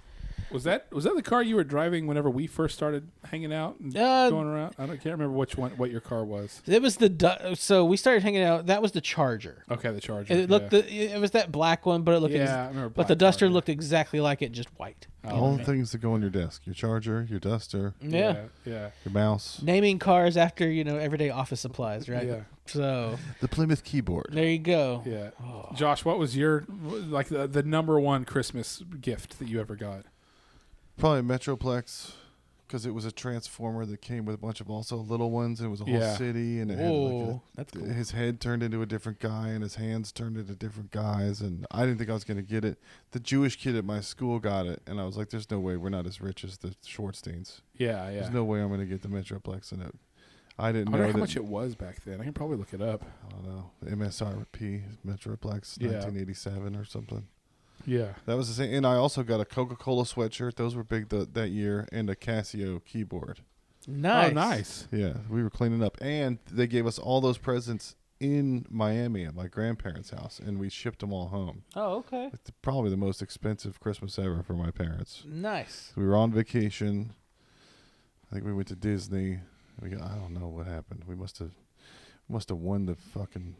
Was that the car you were driving whenever we first started hanging out and going around? Can't remember what your car was. It was so we started hanging out. That was the Charger. Okay, the Charger. It looked it was that black one, but it looked I remember. But the Duster looked exactly like it, just white. All the things that go on your desk: your Charger, your Duster, yeah, your mouse. Naming cars after everyday office supplies, right? Yeah. So the Plymouth keyboard. There you go. Yeah. Oh. Josh, what was your the number one Christmas gift that you ever got? Probably Metroplex, because it was a transformer that came with a bunch of also little ones, and it was a whole city, and it had that's cool. His head turned into a different guy, and his hands turned into different guys, and I didn't think I was going to get it. The Jewish kid at my school got it, and I was like, there's no way we're not as rich as the Schwartzsteins. Yeah. There's no way I'm going to get the Metroplex in it. I didn't know how much it was back then. I can probably look it up. I don't know. The MSRP, Metroplex, 1987 or something. Yeah. That was the same. And I also got a Coca-Cola sweatshirt. Those were big that year. And a Casio keyboard. Nice. Oh, nice. Yeah. We were cleaning up. And they gave us all those presents in Miami at my grandparents' house. And we shipped them all home. Oh, okay. It's probably the most expensive Christmas ever for my parents. Nice. We were on vacation. I think we went to Disney. I don't know what happened. We must have won the fucking...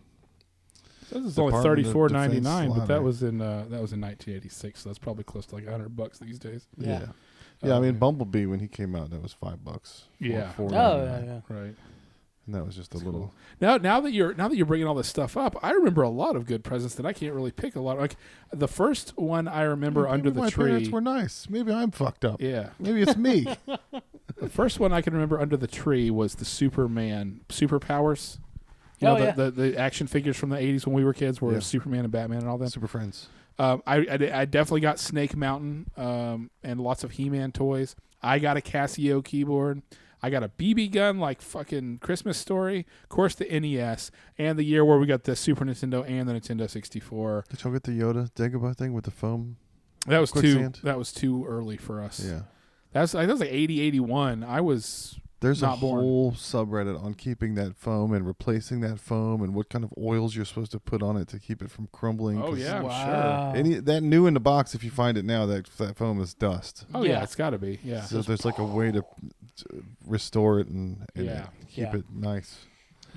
This is only $34.99, but that was in 1986, so that's probably close to like $100 these days. Yeah. I mean, Bumblebee when he came out, that was $5. Yeah. $4.99. Right. And that was just a little. Cool. Now that you're bringing all this stuff up, I remember a lot of good presents that I can't really pick a lot. Like the first one I remember under the tree. My parents were nice. Maybe I'm fucked up. Yeah. Maybe it's me. The first one I can remember under the tree was the Superman superpowers. The action figures from the 80s when we were kids were Superman and Batman and all that. Super Friends. I definitely got Snake Mountain and lots of He-Man toys. I got a Casio keyboard. I got a BB gun like fucking Christmas Story. Of course, the NES. And the year where we got the Super Nintendo and the Nintendo 64. Did y'all get the Yoda Dagobah thing with the foam? That was too early for us. Yeah. That was like 80, 81. I was There's not a born. whole subreddit on keeping that foam and replacing that foam and what kind of oils you're supposed to put on it to keep it from crumbling. Oh 'cause yeah, I'm Wow. sure. that new in the box, if you find it now, that foam is dust. Oh yeah, Yeah. it's got to be. Yeah. So there's like a way to restore it and Yeah. keep Yeah. it nice.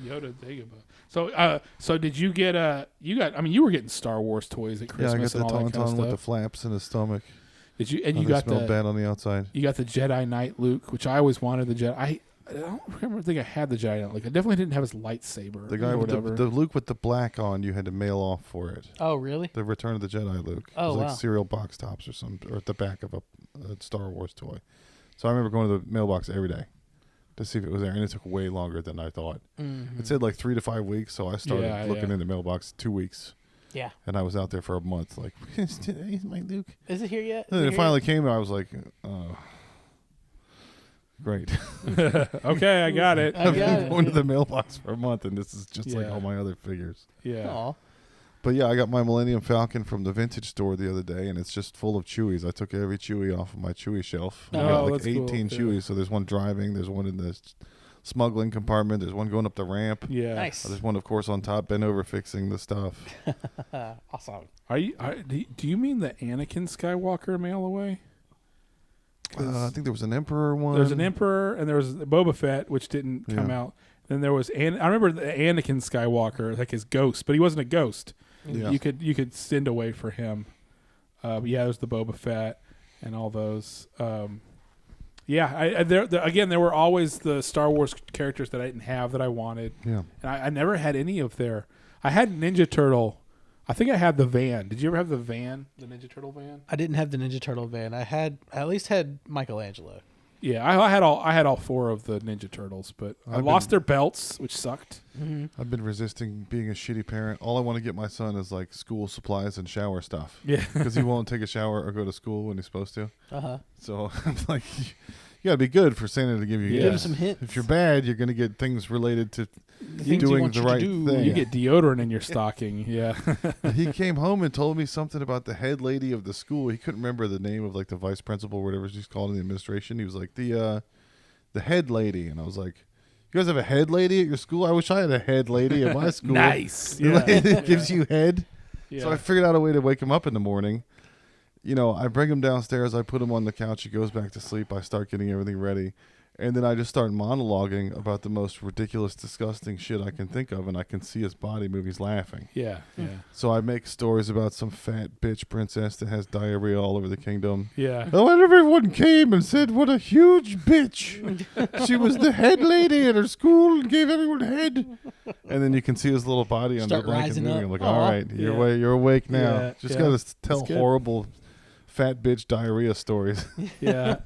Yoda Dagobah. So did you get you were getting Star Wars toys at Yeah, I got Christmas the and all that kind of tauntaun with the stuff. flaps in his stomach. Did you? And How you they got smell the bad on the outside. you got the Jedi Knight Luke, which I always wanted the Jedi. I don't remember. Think I had the Jedi Knight Luke. I definitely didn't have his lightsaber. The guy or with the whatever. Luke with the black on, you had to mail off for it. Oh, really? The Return of the Jedi Luke. Oh, it was like wow. cereal box tops or at the back of a Star Wars toy. So I remember going to the mailbox every day to see if it was there, and it took way longer than I thought. Mm-hmm. It said like 3 to 5 weeks, so I started Yeah, looking yeah. in the mailbox 2 weeks, Yeah. and I was out there for a month. Like, is today's my Luke? Is it here yet? And then it finally came, and I was like, oh, great. Okay, I got it. I I've got been it. going to the mailbox for a month, and this is just like Yeah. all my other figures. Yeah. Aw. But yeah, I got my Millennium Falcon from the vintage store the other day, and it's just full of Chewies. I took every Chewie off of my Chewie shelf. I Oh, got like that's cool. 18 Yeah. Chewies. So there's one driving, there's one in the smuggling compartment, there's one going up the ramp. Yeah. Nice. There's one, of course, on top, bent over fixing the stuff. Awesome. Do you mean the Anakin Skywalker mail away? I think there was an Emperor one. There's an Emperor and there was Boba Fett, which didn't come Yeah. out. Then there was I remember the Anakin Skywalker, like his ghost, but he wasn't a ghost. Yeah. You could send away for him. But yeah, there's the Boba Fett and all those. Yeah, there were always the Star Wars characters that I didn't have that I wanted, Yeah. and I never had any of their. I had Ninja Turtle. I think I had the van. Did you ever have the van, the Ninja Turtle van? I didn't have the Ninja Turtle van. I at least had Michelangelo. Yeah, I had all 4 of the Ninja Turtles, but I I've lost been- their belts, which sucked. I've been resisting being a shitty parent. All I want to get my son is like school supplies and shower stuff. Yeah, Because he won't take a shower or go to school when he's supposed to. Uh-huh. So I'm like, you got to be good for Santa to give you Yeah. Give him gifts. some hints. If you're bad, you're going to get things related to The things he doing wants the you to right do. thing. you get deodorant in your stocking. Yeah, He came home and told me something about the head lady of the school. He couldn't remember the name of like the vice principal or whatever she's called in the administration. He was like the head lady, and I was like, you guys have a head lady at your school? I wish I had a head lady at my school. nice. The Yeah, lady that gives you head. yeah. So I figured out a way to wake him up in the morning. You know, I bring him downstairs. I put him on the couch. He goes back to sleep. I start getting everything ready. And then I just start monologuing about the most ridiculous, disgusting shit I can think of. And I can see his body move. He's laughing. yeah, yeah, So I make stories about some fat bitch princess that has diarrhea all over the kingdom. yeah. Oh, and everyone came and said, what a huge bitch. She was the head lady at her school and gave everyone head. And then you can see his little body under the Start blanket rising moving. up. I'm like, Aw. all right, Yeah. you're awake now. Yeah, Just yeah. got to tell That's good. horrible fat bitch diarrhea stories. Yeah.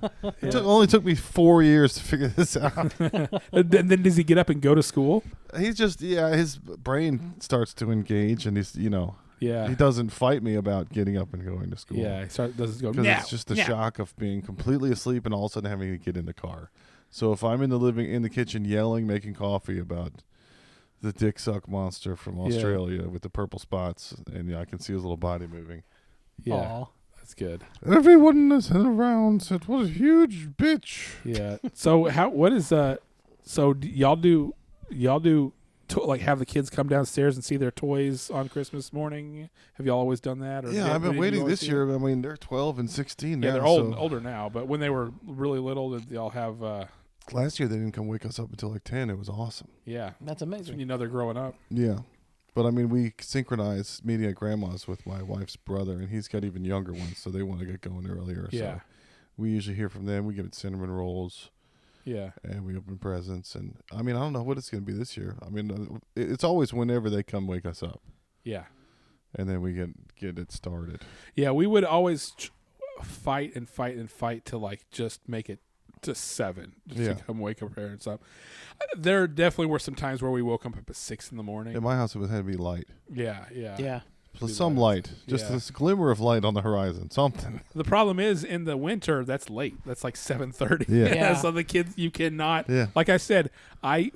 It only took me 4 years to figure this out. And then does he get up and go to school? He's just, his brain starts to engage and he's, Yeah. he doesn't fight me about getting up and going to school. Yeah. He does go Because now. it's just the now." shock of being completely asleep and all of a sudden having to get in the car. So if I'm in the kitchen yelling, making coffee about the dick suck monster from Australia with the purple spots, and I can see his little body moving. Yeah. Aw. That's good. Everyone that's around said, "What a huge bitch!" Yeah. So y'all do like have the kids come downstairs and see their toys on Christmas morning? Have y'all always done that? Or Yeah, I've did been you waiting always this do year. that? I mean, they're 12 and 16 now. Yeah, they're so older now, but when they were really little, did y'all have? last year they didn't come wake us up until like 10. It was awesome. Yeah, That's that's when amazing. you know they're growing up. Yeah. But I mean, we synchronize meeting at grandma's with my wife's brother, and he's got even younger ones, so they want to get going earlier. Yeah. So we usually hear from them. We give it cinnamon rolls, Yeah, and we open presents. And I mean, I don't know what it's going to be this year. I mean, it's always whenever they come wake us up, yeah, and then we get it started. yeah. We would always fight to like just make it to 7 just Yeah. to come wake our parents up. There definitely were some times where we woke up at 6 in the morning. In my house, it had to be light. Yeah. Yeah. So Do some that. light, just Yeah. this glimmer of light on the horizon, something. The problem is in the winter that's late. That's like 7:30. Yeah. Yeah. So the kids you cannot. Yeah. Like I said, Yeah,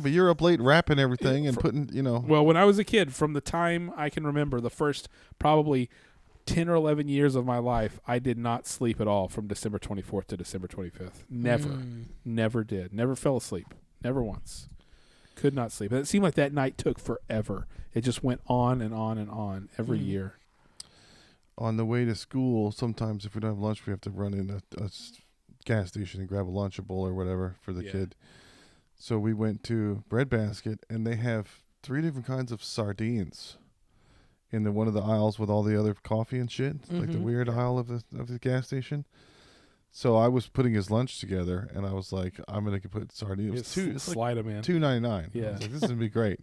but you're up late wrapping everything and putting, well when I was a kid, from the time I can remember, the first probably 10 or 11 years of my life, I did not sleep at all from December 24th to December 25th. Never did. Never fell asleep. Never once. Could not sleep. It seemed like that night took forever. It just went on and on and on every year. On the way to school, sometimes if we don't have lunch, we have to run in a gas station and grab a Lunchable or whatever for the kid. So we went to Breadbasket, and they have 3 different kinds of sardines in one of the aisles with all the other coffee and shit, like the weird aisle of the gas station. So I was putting his lunch together, and I was like, I'm gonna put sardines. Slide them in. $2.99. Yeah, I was like, this is gonna be great.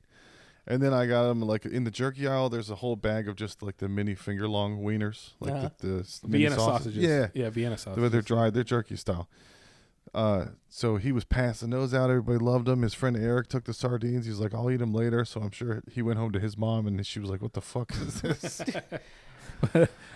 And then I got them like in the jerky aisle. There's a whole bag of just like the mini finger long wieners, like the Vienna sausages. Yeah, Vienna sausages. they're dried. They're jerky style. So he was passing those out. Everybody loved them. His friend Eric took the sardines. He's like, I'll eat them later. So I'm sure he went home to his mom, and she was like, what the fuck is this?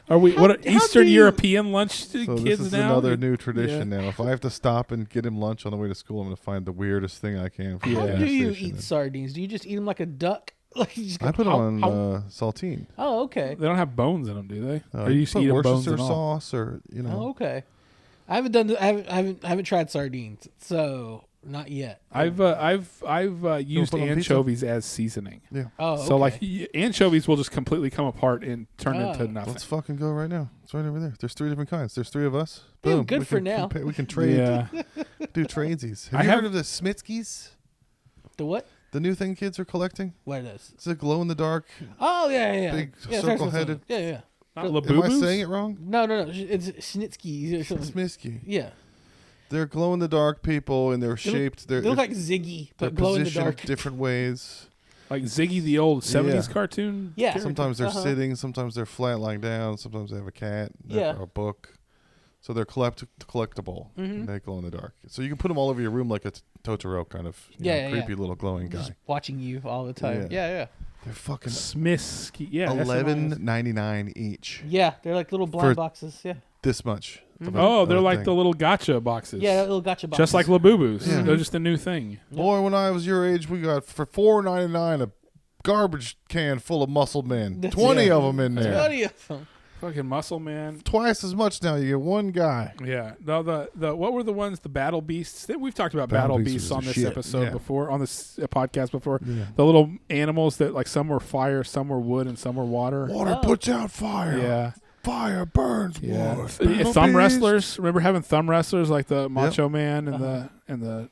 Are we Eastern European lunch So kids this is now? another new tradition now. If I have to stop and get him lunch on the way to school, I'm going to find the weirdest thing I can. From How the gas do you station. eat sardines? Do you just eat them like a duck? Like you just go, I put them on saltine. Oh, okay. They don't have bones in them, do they? Or You you just put eat them bones Worcester and all? sauce, or Oh, okay. I haven't done. I haven't tried sardines, so not yet. I've used put on pizza? anchovies as seasoning. Yeah. Oh, okay. So like anchovies will just completely come apart and turn into Oh. nothing. Let's fucking go right now. It's right over there. There's 3 different kinds. There's 3 of us. Yeah, Boom. good We for can now. We can trade. Yeah. Do tradesies. I Have you have- heard of the Smitsky's? The what? The new thing kids are collecting? What it is? It's a glow in the dark. Oh yeah. Big yeah, circle-headed- Yeah. Not Am I Labubu's? saying it wrong? No. It's Snitsky or something. Smitsky. Yeah. They're glow in the dark people, and they're They shaped. They look like Ziggy, they're but glow in the positioned dark. different ways. Like Ziggy, the old 70s Yeah. cartoon? Yeah. character? Sometimes they're Uh-huh. sitting, sometimes they're flat lying down, sometimes they have a cat Yeah. or a book. So they're collectible. And they glow in the dark. So you can put them all over your room like a Totoro kind of creepy little glowing guy. Just watching you all the time. Yeah. They're fucking Smisky. Yeah. that's what mine is. $11.99 each. Yeah, they're like little blind For- boxes. Yeah. This much. Oh, they're like the little gotcha boxes. Yeah, little gotcha boxes. Just like Labubu's. Yeah. They're just a new thing. Boy, when I was your age, we got for $4.99 a garbage can full of muscle men. That's 20 it. of them in there. 20 of them. Fucking Muscle Man. Twice as much now. You get one guy. Yeah. No, the what were the ones? The Battle Beasts. We've talked about Battle Battle Beasts Beasts was on the this shit. episode Yeah. before, on this podcast before. Yeah. The little animals that like some were fire, some were wood, and some were water. Water puts out fire. Yeah. Fire burns Yeah. more. Thumb wrestlers. Remember having thumb wrestlers like the Macho Man and the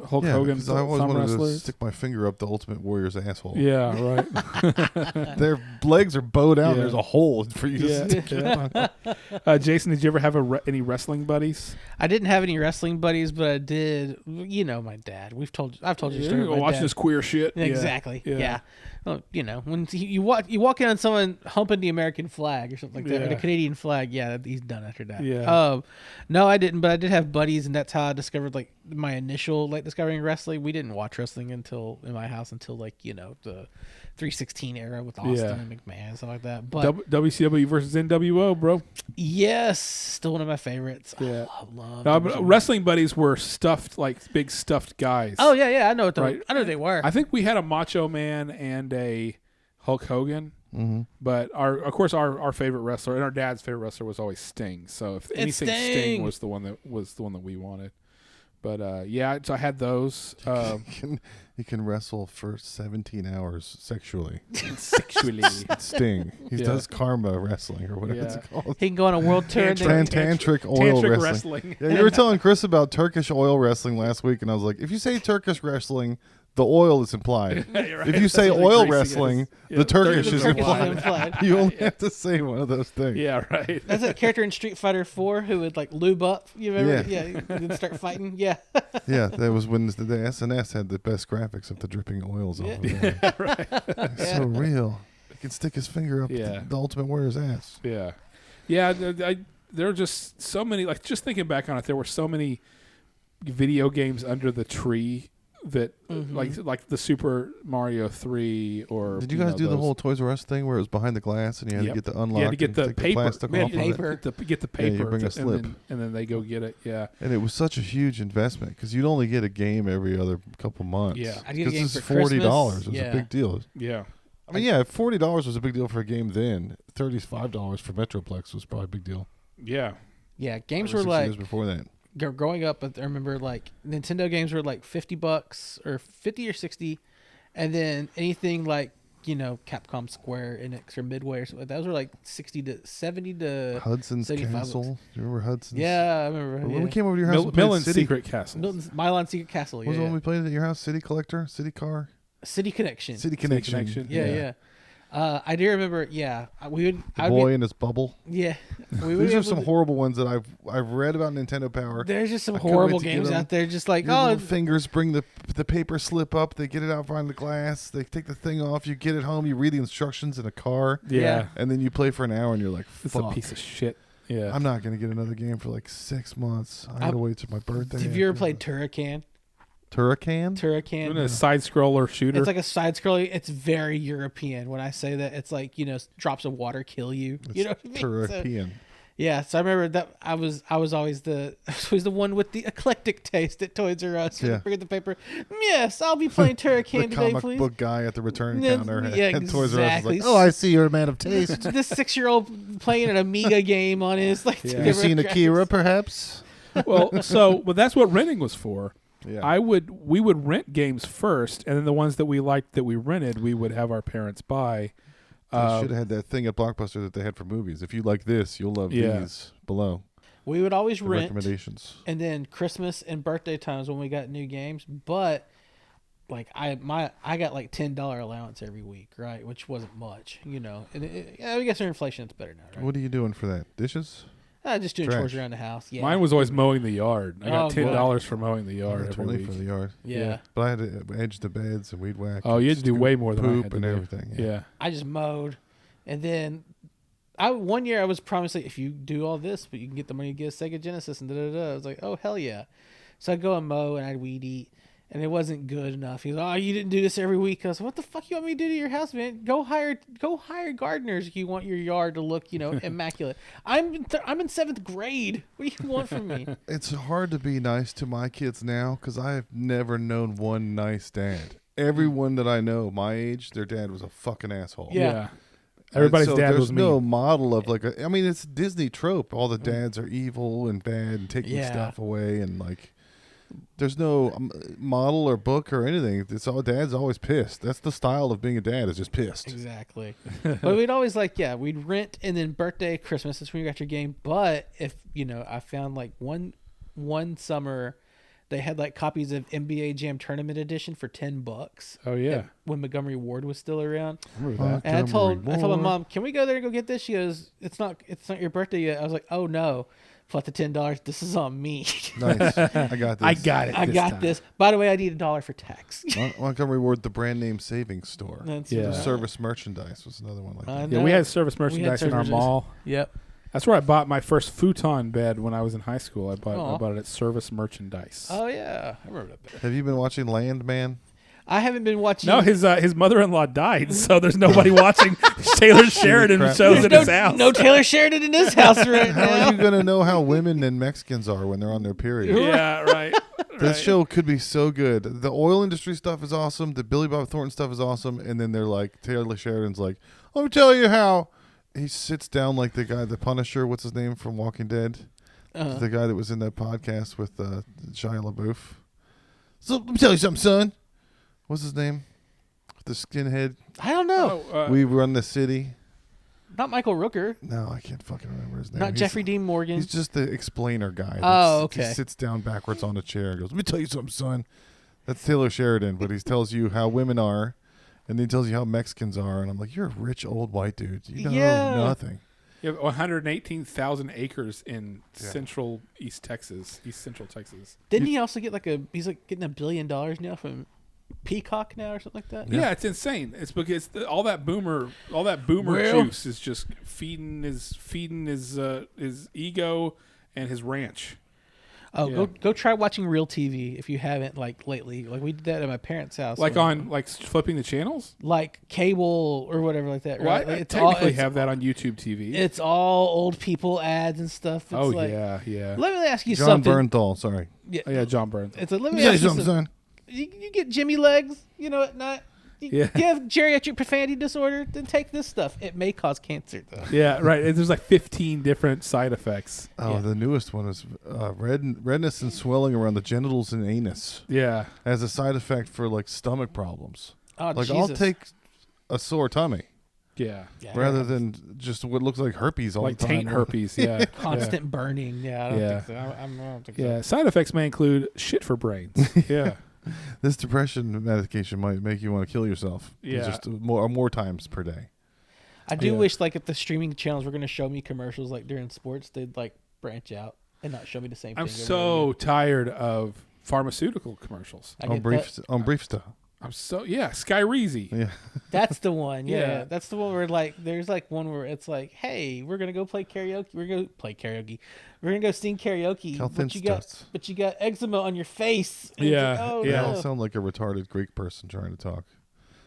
Hulk Hogan because I always thumb wanted to wrestlers. stick my finger up the Ultimate Warrior's asshole. Yeah, right. Their legs are bowed out. Yeah. And there's a hole for you Yeah. to stick your tongue. Jason, did you ever have any wrestling buddies? I didn't have any wrestling buddies, but I did. You know, my dad. I've told you. The story. Of my Watch dad. this queer shit. Yeah. Exactly. Yeah. Yeah. Well, you know, when you walk in on someone humping the American flag or something like that, or the Yeah. Canadian flag, yeah, he's done after that. Yeah. No, I didn't, but I did have buddies, and that's how I discovered like my initial like discovering wrestling. We didn't watch wrestling until in my house until like the 316 era with Austin Yeah. and McMahon and stuff like that. But WCW versus NWO, bro. yes, still one of my favorites. Yeah. I love No, but wrestling buddies were stuffed, like big stuffed guys. Oh yeah, I know what Right. I know what they were. I think we had a Macho Man and a Hulk Hogan. Mm-hmm. But our favorite wrestler and our dad's favorite wrestler was always Sting. So if anything, Sting was the one that we wanted. But yeah, so I had those. He can wrestle for 17 hours sexually. Sexually. Sting. He Yeah. does karma wrestling or whatever it's Yeah. called. he can go on a world tour. and then- Tantric oil Tantric wrestling. Yeah, you were telling Chris about Turkish oil wrestling last week, and I was like, if you say Turkish wrestling, the oil is implied. If you say That's oil really greasy wrestling, is. Yeah, the Turkish The is Turkish implied. is implied. You only have to say one of those things. Yeah, right. That's a character in Street Fighter 4 who would like lube up. You remember? Yeah. Yeah, and start fighting. Yeah. Yeah, that was when the SNS had the best graphics of the dripping oils off of it. It's so real. He can stick his finger up Yeah. the Ultimate Warrior's ass. Yeah. Yeah, there are just so many, like, just thinking back on it, there were so many video games under the tree that, like the Super Mario 3 or... Did you guys do the those- whole Toys R Us thing where it was behind the glass and you had Yep. to get the unlock? You had to get and the take paper. plastic Man, off you of paper. it? get the Yeah, you paper. bring a and slip. then they go get it. Yeah. And it was such a huge investment because you'd only get a game every other couple months. Yeah. I'd get a Because game this is for $40. Christmas. It was Yeah. a big deal. Yeah. I mean, yeah, $40 was a big deal for a game then. $35 for Metroplex was probably a big deal. Yeah. Yeah, games 5 or were 6 like years before that. growing up. I remember like Nintendo games were like $50 or 50 or 60, and then anything like Capcom, Square Enix, or Midway or something, those were like 60 to 70 to Hudson's 75 Castle. bucks. Do you remember Hudson's? Yeah, I remember. When we came over to your house, we played Millen's City. Secret Castle. Milton's Milan Secret Castle. What was the one we played at your house? City Collector? City Car? City Connection. City Connection. Connection. Yeah. I do remember. Yeah, we would. The boy in his bubble. Yeah, we would. These be are able some to- horrible ones that I've read about Nintendo Power. There's just some I couldn't horrible wait to get games them. out there. Just like Your little fingers bring the paper slip up. They get it out behind the glass. They take the thing off. You get it home. You read the instructions in a car. Yeah. And then you play for an hour and you're like, It's fuck. a piece of shit. Yeah. I'm not going to get another game for like 6 months. I got to wait till my birthday. Have you ever played Turrican? Turrican? Doing a side scroller shooter. It's like a side scrolling. It's very European. When I say that, it's like drops of water kill you. You know what I mean? Turrican. Yeah, so I remember that I was always the one with the eclectic taste at Toys R Us. Yeah. Bring the paper. Yes, I'll be playing Turrican The today, comic please. book guy at the return Yeah, counter yeah, at Toys R Us is exactly. like, oh, I see you're a man of taste. This 6-year-old playing an Amiga game on his like. Yeah. Have you seen Akira, perhaps? well, but that's what renting was for. Yeah. We would rent games first, and then the ones that we liked that we rented, we would have our parents buy. They should have had that thing at Blockbuster that they had for movies. If you like this, you'll love these below. We would always The rent, recommendations. and then Christmas and birthday times when we got new games. But like I got like $10 allowance every week, right? Which wasn't much, And I guess our inflation, it's better now, right? What are you doing for that? Dishes? Just doing Trash. chores around the house. Yeah. Mine was always mowing the yard. I got Oh, $10 for mowing the yard every 20 week. for the yard. Yeah. But I had to edge the beds and weed whack. Oh, you had to do scoop way more than I poop had to and do. everything. Yeah. I just mowed, and then one year I was promised like, if you do all this, but you can get the money to get a Sega Genesis and da. I was like, oh hell yeah! So I'd go and mow and I'd weed eat, and it wasn't good enough. He was, oh, you didn't do this every week. I was like, what the fuck you want me to do to your house, man? Go hire gardeners if you want your yard to look immaculate. I'm in 7th grade. What do you want from me? It's hard to be nice to my kids now because I've never known one nice dad. Everyone that I know my age, their dad was a fucking asshole. Yeah. Everybody's So dad there's was mean. no model of like I mean, it's a Disney trope. All the dads are evil and bad and taking Yeah. stuff away and like. There's no model or book or anything. It's all dad's always pissed. That's the style of being a dad, is just pissed. Exactly. But we'd always we'd rent, and then birthday, Christmas, that's when you got your game. But if I found like one summer they had like copies of NBA Jam Tournament Edition for $10. Oh yeah. When Montgomery Ward was still around. I remember that. And I told my Montgomery mom, "Can we go there and go get this?" She goes, "It's not your birthday yet." I was like, "Oh no." Plus the $10. This is on me. Nice. I got this. I got it. I this got time. this. By the way, I need $1 for tax. Montgomery Ward, the brand name savings store. That's Yeah. Service merchandise was another one like that. Yeah, we had service merchandise in our service mall. Yep. That's where I bought my first futon bed when I was in high school. I Aw. bought it at Service Merchandise. Oh yeah, I remember that. Have you been watching Landman? I haven't been watching. No, his mother-in-law died, so there's nobody watching Taylor Sheridan crap. shows There's at his house. no Taylor Sheridan in this house right How now. are you going to know how women and Mexicans are when they're on their period? Yeah, right. This show could be so good. The oil industry stuff is awesome. The Billy Bob Thornton stuff is awesome. And then they're like, Taylor Sheridan's like, let me tell you how. He sits down like the guy, the Punisher, what's his name from Walking Dead? Uh-huh. The guy that was in that podcast with Shia LaBeouf. So let me tell you something, son. What's his name? The skinhead. I don't know. We run the city. Not Michael Rooker. No, I can't fucking remember his name. Not Jeffrey Dean Morgan. He's just the explainer guy. Oh, He okay. sits down backwards on a chair and goes, let me tell you something, son. That's Taylor Sheridan, but he tells you how women are, and then he tells you how Mexicans are. And I'm like, you're a rich old white dude. You know Yeah. nothing. You have 118,000 acres in Central Central Texas. Didn't he also get he's like getting $1 billion now from Peacock now or something like that? Yeah, it's insane. It's because all that boomer Well- juice is just feeding his ego and his ranch. Oh, Yeah. go try watching Real TV if you haven't lately. Like we did that at my parents' house. Flipping the channels. like cable or whatever like that, Well, right? I Like, technically have that on YouTube TV. It's all old people ads and stuff. It's Oh like, yeah. Let me ask you John something. Bernthal, sorry. Yeah, Oh yeah, John Burns. it's like, let Let me me tell you ask you something, something. son. You get Jimmy legs, at night. You have geriatric profanity disorder, then take this stuff. It may cause cancer, though. Yeah, right. And there's like 15 different side effects. Oh, the newest one is redness and swelling around the genitals and anus. Yeah. As a side effect for like stomach problems. Oh, like Jesus. I'll take a sore tummy. Yeah. Rather than just what looks like herpes all like the time. taint herpes, yeah. Constant burning. Yeah, I don't think so. I don't think so. Yeah, side effects may include shit for brains. Yeah. This depression medication might make you want to kill yourself. Yeah. Just more times per day. I do wish, like, if the streaming channels were going to show me commercials, like, during sports, they'd, like, branch out and not show me the same thing. I'm so tired of pharmaceutical commercials. On brief stuff. I'm so Skyreezy. Yeah. That's the one. Yeah. Yeah. That's the one where, like, there's, like, one where it's like, hey, we're going to go play karaoke. We're going to play karaoke. We're going to go sing karaoke. But you got eczema on your face. And Yeah. it's like, oh, They no. all sound like a retarded Greek person trying to talk.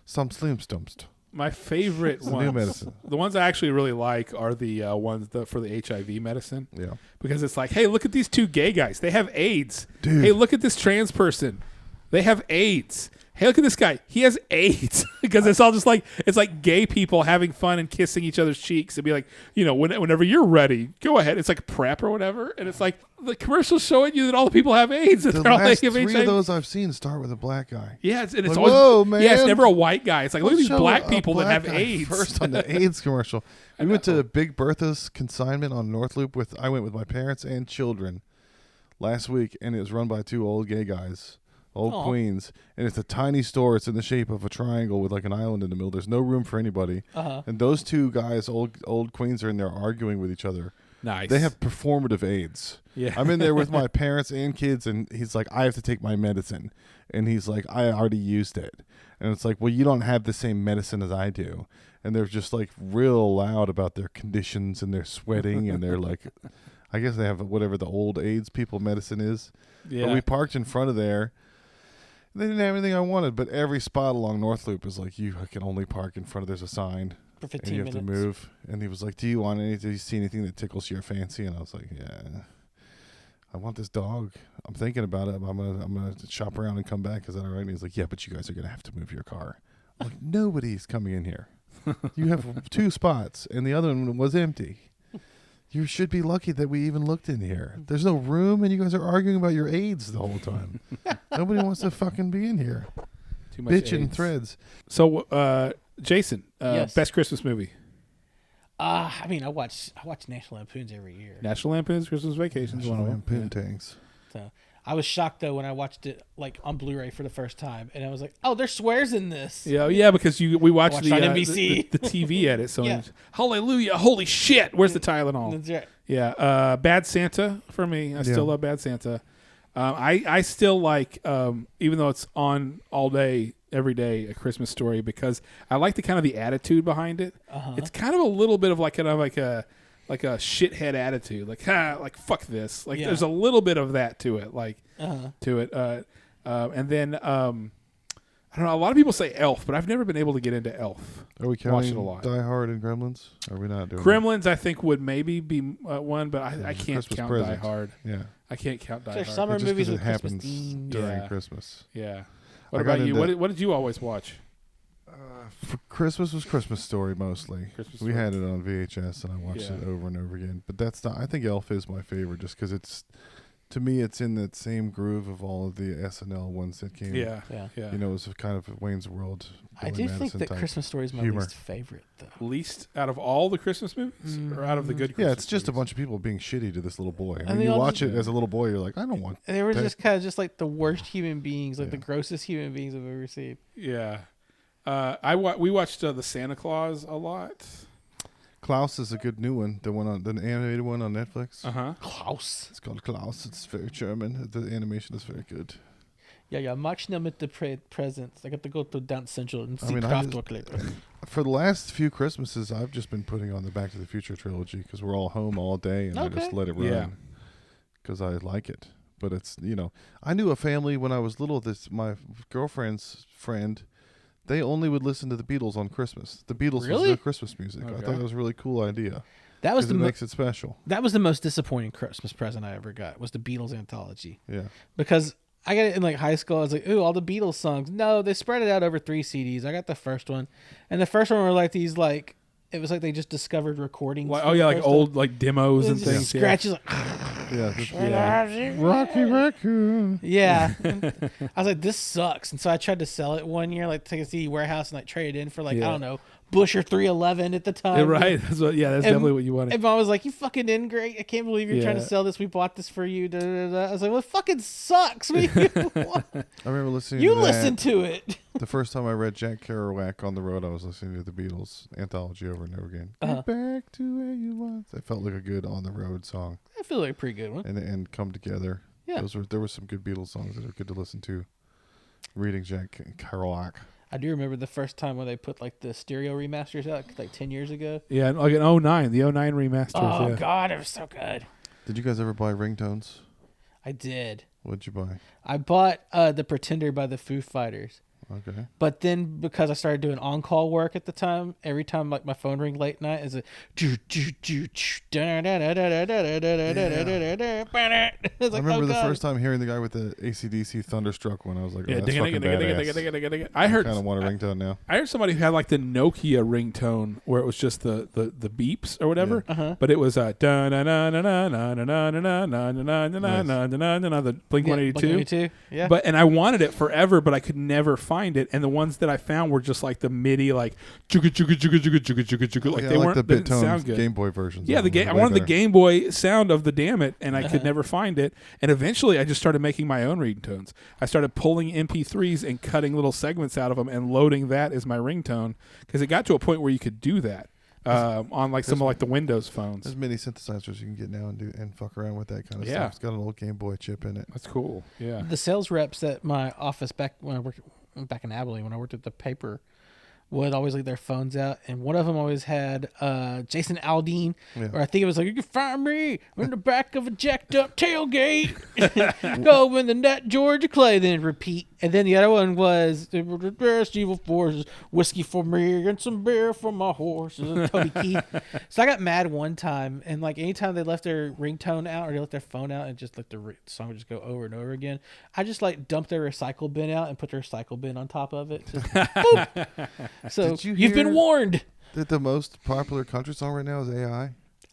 Some slim stumps. My favorite It's new ones, medicine. the ones I actually really like are the ones for the HIV medicine. Yeah. Because it's like, hey, look at these two gay guys. They have AIDS. Dude. Hey, look at this trans person. They have AIDS. Hey, look at this guy. He has AIDS. Because it's all just like, it's like gay people having fun and kissing each other's cheeks and be like, whenever you're ready, go ahead. It's like PrEP or whatever. And it's like the commercial's showing you that all the people have AIDS. The They're all last have three HIV. of those I've seen start with a black guy. Yeah, it's Like, always, whoa, man. yeah, it's never a white guy. It's like, look at these Show black a people that black have guy AIDS. First on the AIDS commercial. We went to Big Bertha's consignment on North Loop I went with my parents and children last week, and it was run by two old gay guys. Old queens, and it's a tiny store. It's in the shape of a triangle with like an island in the middle. There's no room for anybody. And those two guys, old queens, are in there arguing with each other. Nice. They have performative AIDS. Yeah. I'm in there with my parents and kids, and he's like, I have to take my medicine. And he's like, I already used it. And it's like, well, you don't have the same medicine as I do. And they're just like real loud about their conditions, and they're sweating, and they're like, I guess they have whatever the old AIDS people medicine is. Yeah. But we parked in front of there. They didn't have anything I wanted, but every spot along North Loop is like, you can only park in front of, there's a sign. For 15 and you have minutes. to move. And he was like, do you want anything? Do you see anything that tickles your fancy? And I was like, yeah, I want this dog. I'm thinking about it. I'm gonna shop around and come back. Is that all right? And he's like, yeah, but you guys are going to have to move your car. I'm like, nobody's coming in here. You have 2 spots, and the other one was empty. You should be lucky that we even looked in here. There's no room, and you guys are arguing about your AIDS the whole time. Nobody wants to fucking be in here. Too much Bitching AIDS. threads. So, Jason, Yes. best Christmas movie? I mean, I watch National Lampoons every year. National Lampoon's Christmas Vacation is one of them. Lampoon tanks. So I was shocked though when I watched it like on Blu-ray for the first time, and I was like, "Oh, there's swears in this." Yeah, because we watched Watched the, on NBC. the TV edit. So, Yeah. hallelujah, holy shit! Where's the Tylenol? That's right. Yeah, Bad Santa for me. I still love Bad Santa. I still like, even though it's on all day, every day, A Christmas Story, because I like the kind of the attitude behind it. It's kind of a little bit of like a shithead attitude, like fuck this. Like there's a little bit of that to it, to it. And then I don't know. A lot of people say Elf, but I've never been able to get into Elf. Are we Watch counting it a lot. Die Hard and Gremlins? Are we not doing Gremlins, I think, would maybe be one, but I can't Christmas count present. Die Hard. Yeah. I can't count Die There's Hard. summer Just movies 'cause with it Christmas happens themes. during Yeah. Christmas. Yeah. I What got about you? into- What did you always watch? For Christmas was Christmas Story mostly. Christmas We Story. had it on VHS, and I watched Yeah. it over and over again. But that's not. I think Elf is my favorite, just because it's, to me, it's in that same groove of all of the SNL ones that came. Yeah. You know, it was kind of Wayne's World. I Billy do think Madison that type Christmas Story is my humor. least favorite, though. Least out of all the Christmas movies, or out of the good? Christmas Yeah, it's just a movies? bunch of people being shitty to this little boy. And When they you all watch just- it as a little boy, you're like, I don't want. And they were that. just kind of just like the worst human beings, like Yeah. the grossest human beings I've ever seen. Yeah. We watched the Santa Claus a lot. Klaus is a good new one. The animated one on Netflix. Uh-huh. Klaus. It's called Klaus. It's very German. The animation is very good. Ja, mag schnell mit the presents. I got to go to Dance Central and I see mean, Kraftwerk later. For the last few Christmases, I've just been putting on the Back to the Future trilogy because we're all home all day, and I just Okay. let it Yeah. run because I like it. But it's, I knew a family when I was little. My girlfriend's friend, they only would listen to the Beatles on Christmas. The Beatles was Really? their Christmas music. I Okay. thought it was a really cool idea. That was 'cause the it mo- makes it special. that was the most disappointing Christmas present I ever got. Was the Beatles anthology, Yeah. because I got it in like high school. I was like, ooh, all the Beatles songs. No, they spread it out over 3 CDs. I got the first one, and the first one were like these like it was like they just discovered recordings. Like, oh yeah, like old like demos and things. Scratches. Rocky Raccoon. Yeah. I was like, this sucks, and so I tried to sell it one year, like take a CD warehouse and like trade it in for like I don't know. Busher 311 at the time. Yeah, right. That's definitely what you wanted. And Mom was like, you fucking ingrate. I can't believe you're trying to sell this. We bought this for you. Da, da, da. I was like, well, it fucking sucks. I remember listening you to that. listen to it. The first time I read Jack Kerouac on the road, I was listening to the Beatles anthology over and over again. Get back to where you was. It felt like a good on-the-road song. I feel like a pretty good one. And Come Together. Yeah. There were some good Beatles songs that are good to listen to. Reading Jack Kerouac. I do remember the first time when they put like the stereo remasters out, like 10 years ago. Yeah, like in 09, the 09 remasters. Oh, God, it was so good. Did you guys ever buy ringtones? I did. What'd you buy? I bought The Pretender by the Foo Fighters. Okay. But then because I started doing on-call work at the time, every time like my phone ring late night is a I remember the first time hearing the guy with the AC/DC Thunderstruck one. I was like, oh, that's fucking badass. I heard kind of want a ringtone now. I heard somebody who had like the Nokia ringtone where it was just the beeps or whatever, but it was the Blink-182. Yeah. But and I wanted it forever, but I could never find it. And the ones that I found were just like the MIDI, like chugga chugga chugga chugga chugga chugga chugga. Like they weren't the they didn't sound BitTone good. Game Boy versions. Yeah, I wanted the Game Boy sound of the Damn It, and I could never find it. And eventually, I just started making my own ringtones. I started pulling MP3s and cutting little segments out of them and loading that as my ringtone because it got to a point where you could do that on like some of like the Windows phones. There's many synthesizers you can get now and fuck around with that kind of stuff. It's got an old Game Boy chip in it. That's cool. Yeah. The sales reps at my office back when I worked back in Abilene when I worked at the paper would always leave their phones out, and one of them always had Jason Aldean, or I think it was like, you can find me in the back of a jacked up tailgate. Go in the net, Georgia Clay, then repeat. And then the other one was the best evil forces, whiskey for me and some beer for my horses, and Toby Keith. So I got mad one time, and like anytime they left their ringtone out or they left their phone out and just like the song would just go over and over again, I just like dumped their recycle bin out and put their recycle bin on top of it. Just, boop. So you've been warned. That the most popular country song right now is AI?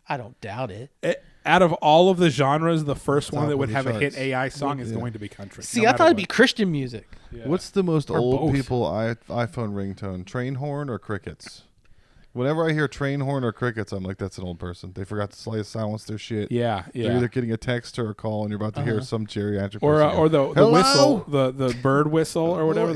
I don't doubt it. Out of all of the genres, the first one that would have a hit AI song is going to be country. See, I thought it'd be Christian music. Yeah. What's the most Or old both. people iPhone ringtone? Train horn or crickets? Whenever I hear train horn or crickets, I'm like, that's an old person. They forgot to silence their shit. Yeah. They're either getting a text or a call, and you're about to hear some geriatric Or person go, or the "Hello?" whistle, the bird whistle or whatever,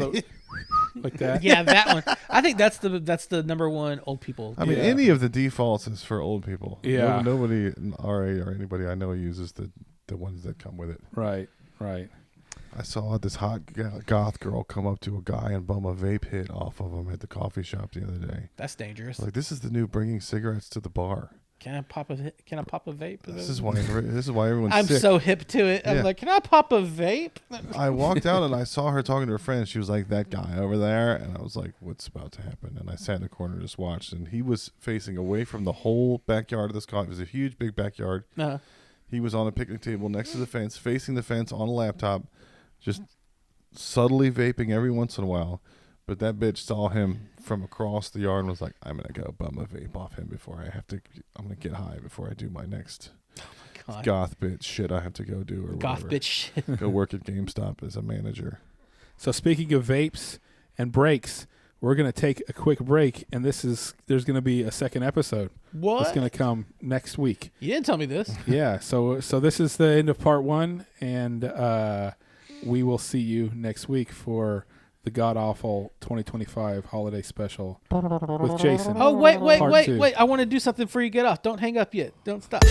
like that. Yeah, that one. I think that's the number one old people. I mean, Yeah. any of the defaults is for old people. Yeah. Nobody in RA or anybody I know uses the ones that come with it. Right. I saw this hot goth girl come up to a guy and bum a vape hit off of him at the coffee shop the other day. That's dangerous. Like, this is the new bringing cigarettes to the bar. Can I pop a vape? This is why everyone's I'm sick. so hip to it. I'm Yeah. like, can I pop a vape? I walked out and I saw her talking to her friend. She was like, that guy over there. And I was like, what's about to happen? And I sat in the corner and just watched. And he was facing away from the whole backyard of this coffee. It was a huge, big backyard. Uh-huh. He was on a picnic table next to the fence, facing the fence on a laptop, just subtly vaping every once in a while. But that bitch saw him from across the yard and was like, I'm going to go bum a vape off him I'm going to get high before I do my next goth bitch shit I have to go do or Goth whatever. bitch shit. Go work at GameStop as a manager. So speaking of vapes and breaks, we're going to take a quick break, and there's going to be a second episode. What? It's going to come next week. You didn't tell me this. Yeah, so this is the end of part 1, and we will see you next week for the Godawful 2025 holiday special with Jason. Oh, wait. Part 2. I want to do something before you get off. Don't hang up yet. Don't stop.